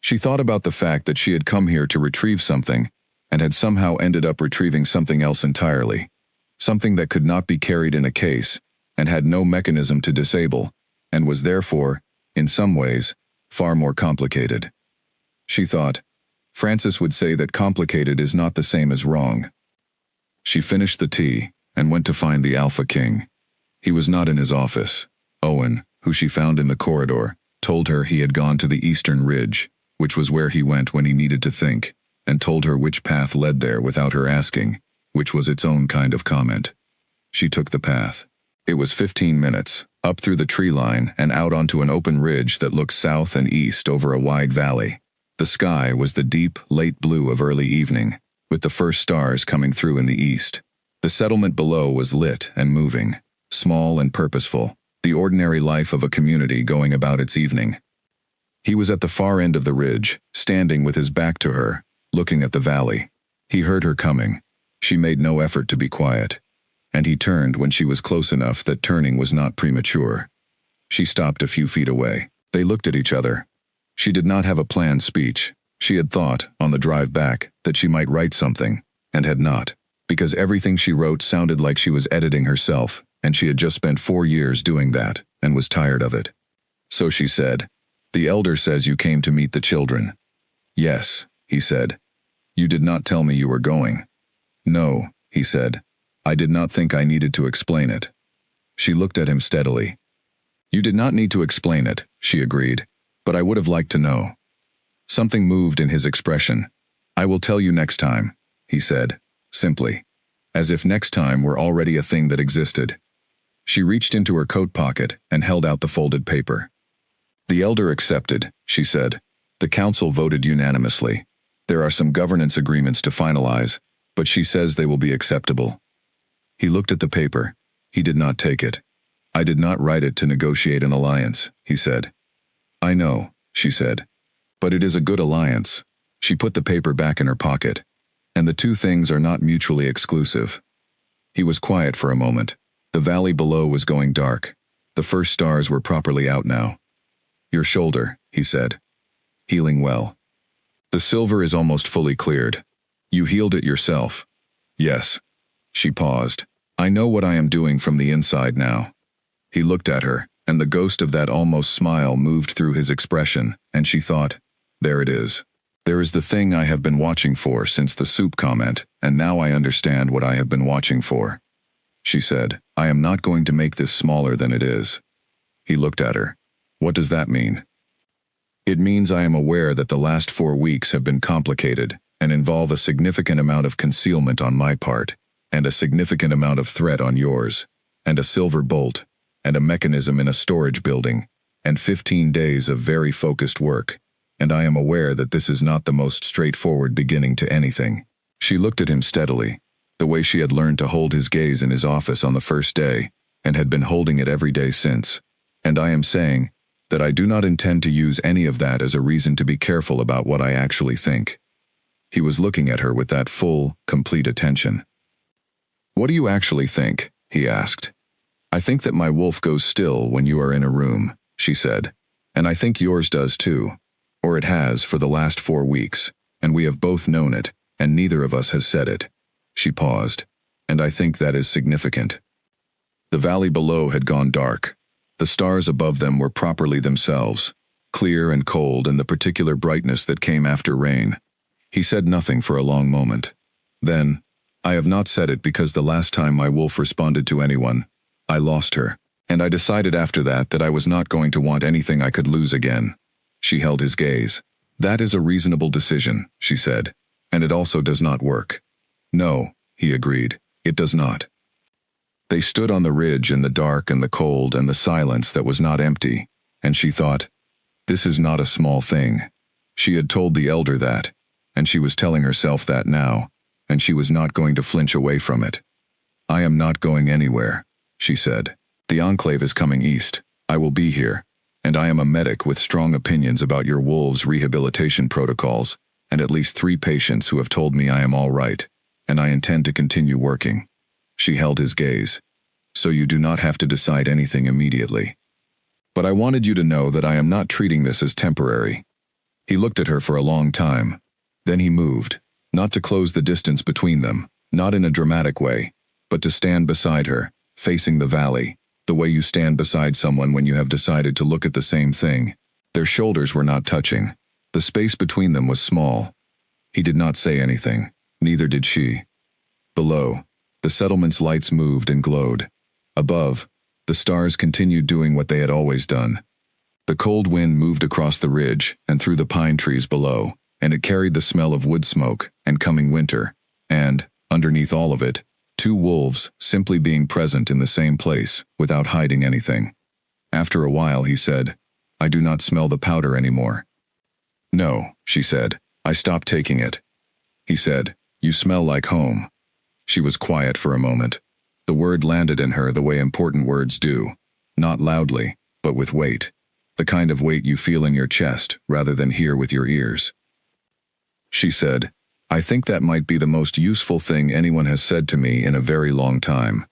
She thought about the fact that she had come here to retrieve something, and had somehow ended up retrieving something else entirely. Something that could not be carried in a case, and had no mechanism to disable, and was therefore, in some ways, far more complicated. She thought, Francis would say that complicated is not the same as wrong. She finished the tea, and went to find the Alpha King. He was not in his office. Owen, who she found in the corridor, told her he had gone to the eastern ridge, which was where he went when he needed to think, and told her which path led there without her asking, which was its own kind of comment. She took the path. It was 15 minutes, up through the tree line and out onto an open ridge that looked south and east over a wide valley. The sky was the deep, late blue of early evening, with the first stars coming through in the east. The settlement below was lit and moving, small and purposeful, the ordinary life of a community going about its evening. He was at the far end of the ridge, standing with his back to her, looking at the valley. He heard her coming. She made no effort to be quiet, and he turned when she was close enough that turning was not premature. She stopped a few feet away. They looked at each other. She did not have a planned speech. She had thought, on the drive back, that she might write something, and had not, because everything she wrote sounded like she was editing herself, and she had just spent 4 years doing that, and was tired of it. So she said, "The elder says you came to meet the children." "Yes," he said. "You did not tell me you were going." "No," he said. "I did not think I needed to explain it." She looked at him steadily. "You did not need to explain it," she agreed, "but I would have liked to know." Something moved in his expression. "I will tell you next time," he said, simply, as if next time were already a thing that existed. She reached into her coat pocket and held out the folded paper. "The elder accepted," she said. "The council voted unanimously. There are some governance agreements to finalize, but she says they will be acceptable." He looked at the paper. He did not take it. "I did not write it to negotiate an alliance," he said. "I know," she said. "But it is a good alliance." She put the paper back in her pocket. "And the two things are not mutually exclusive." He was quiet for a moment. The valley below was going dark. The first stars were properly out now. "Your shoulder," he said. "Healing well. The silver is almost fully cleared. You healed it yourself." "Yes." She paused. "I know what I am doing from the inside now." He looked at her, and the ghost of that almost smile moved through his expression, and she thought, "There it is. There is the thing I have been watching for since the soup comment, and now I understand what I have been watching for." She said, "I am not going to make this smaller than it is." He looked at her. "What does that mean?" "It means I am aware that the last 4 weeks have been complicated and involve a significant amount of concealment on my part, and a significant amount of threat on yours, and a silver bolt, and a mechanism in a storage building, and 15 days of very focused work, and I am aware that this is not the most straightforward beginning to anything." She looked at him steadily, the way she had learned to hold his gaze in his office on the first day, and had been holding it every day since. "And I am saying that I do not intend to use any of that as a reason to be careful about what I actually think." He was looking at her with that full, complete attention. "What do you actually think?" he asked. "I think that my wolf goes still when you are in a room," she said. "And I think yours does too. Or it has for the last 4 weeks, and we have both known it, and neither of us has said it." She paused. "And I think that is significant." The valley below had gone dark. The stars above them were properly themselves, clear and cold in the particular brightness that came after rain. He said nothing for a long moment. Then, "I have not said it because the last time my wolf responded to anyone, I lost her, and I decided after that I was not going to want anything I could lose again." She held his gaze. "That is a reasonable decision," she said, "and it also does not work." "No," he agreed, "it does not." They stood on the ridge in the dark and the cold and the silence that was not empty, and she thought, this is not a small thing. She had told the elder that, and she was telling herself that now, and she was not going to flinch away from it. "I am not going anywhere," she said. "The enclave is coming east. I will be here, and I am a medic with strong opinions about your wolves' rehabilitation protocols, and at least 3 patients who have told me I am all right, and I intend to continue working." She held his gaze. "So you do not have to decide anything immediately." But I wanted you to know that I am not treating this as temporary." He looked at her for a long time. Then he moved, not to close the distance between them, not in a dramatic way, but to stand beside her, facing the valley, the way you stand beside someone when you have decided to look at the same thing. Their shoulders were not touching. The space between them was small. He did not say anything, neither did she. Below, the settlement's lights moved and glowed. Above, the stars continued doing what they had always done. The cold wind moved across the ridge and through the pine trees below, and it carried the smell of wood smoke and coming winter, and, underneath all of it, two wolves simply being present in the same place without hiding anything. After a while he said, "I do not smell the powder anymore." "No," she said, "I stopped taking it." He said, "You smell like home." She was quiet for a moment. The word landed in her the way important words do, not loudly, but with weight. The kind of weight you feel in your chest rather than hear with your ears. She said, "I think that might be the most useful thing anyone has said to me in a very long time."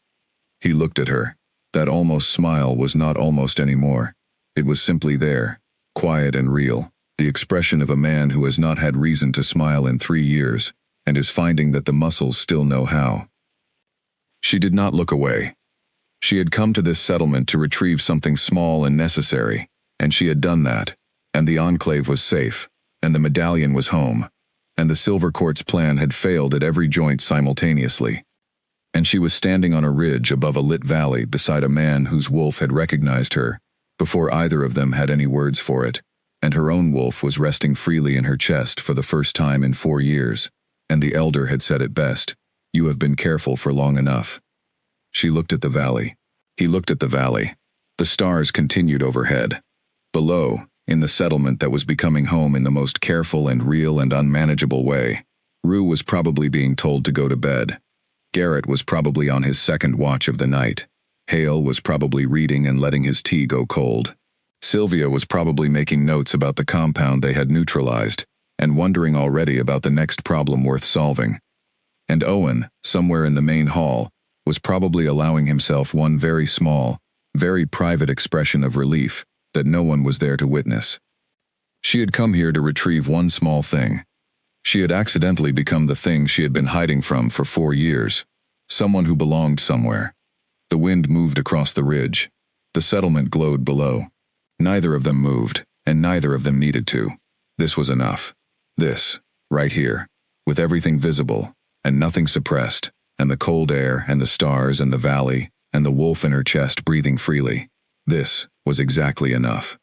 He looked at her. That almost smile was not almost anymore. It was simply there, quiet and real, the expression of a man who has not had reason to smile in 3 years, and is finding that the muscles still know how. She did not look away. She had come to this settlement to retrieve something small and necessary, and she had done that, and the enclave was safe, and the medallion was home, and the Silver Quartz plan had failed at every joint simultaneously. And she was standing on a ridge above a lit valley beside a man whose wolf had recognized her, before either of them had any words for it, and her own wolf was resting freely in her chest for the first time in 4 years, and the elder had said it best, "You have been careful for long enough." She looked at the valley. He looked at the valley. The stars continued overhead. Below, in the settlement that was becoming home in the most careful and real and unmanageable way, Rue was probably being told to go to bed. Garrett was probably on his second watch of the night. Hale was probably reading and letting his tea go cold. Sylvia was probably making notes about the compound they had neutralized, and wondering already about the next problem worth solving. And Owen, somewhere in the main hall, was probably allowing himself one very small, very private expression of relief that no one was there to witness. She had come here to retrieve one small thing. She had accidentally become the thing she had been hiding from for 4 years, someone who belonged somewhere. The wind moved across the ridge. The settlement glowed below. Neither of them moved, and neither of them needed to. This was enough. This, right here, with everything visible, and nothing suppressed, and the cold air, and the stars, and the valley, and the wolf in her chest breathing freely. This was exactly enough.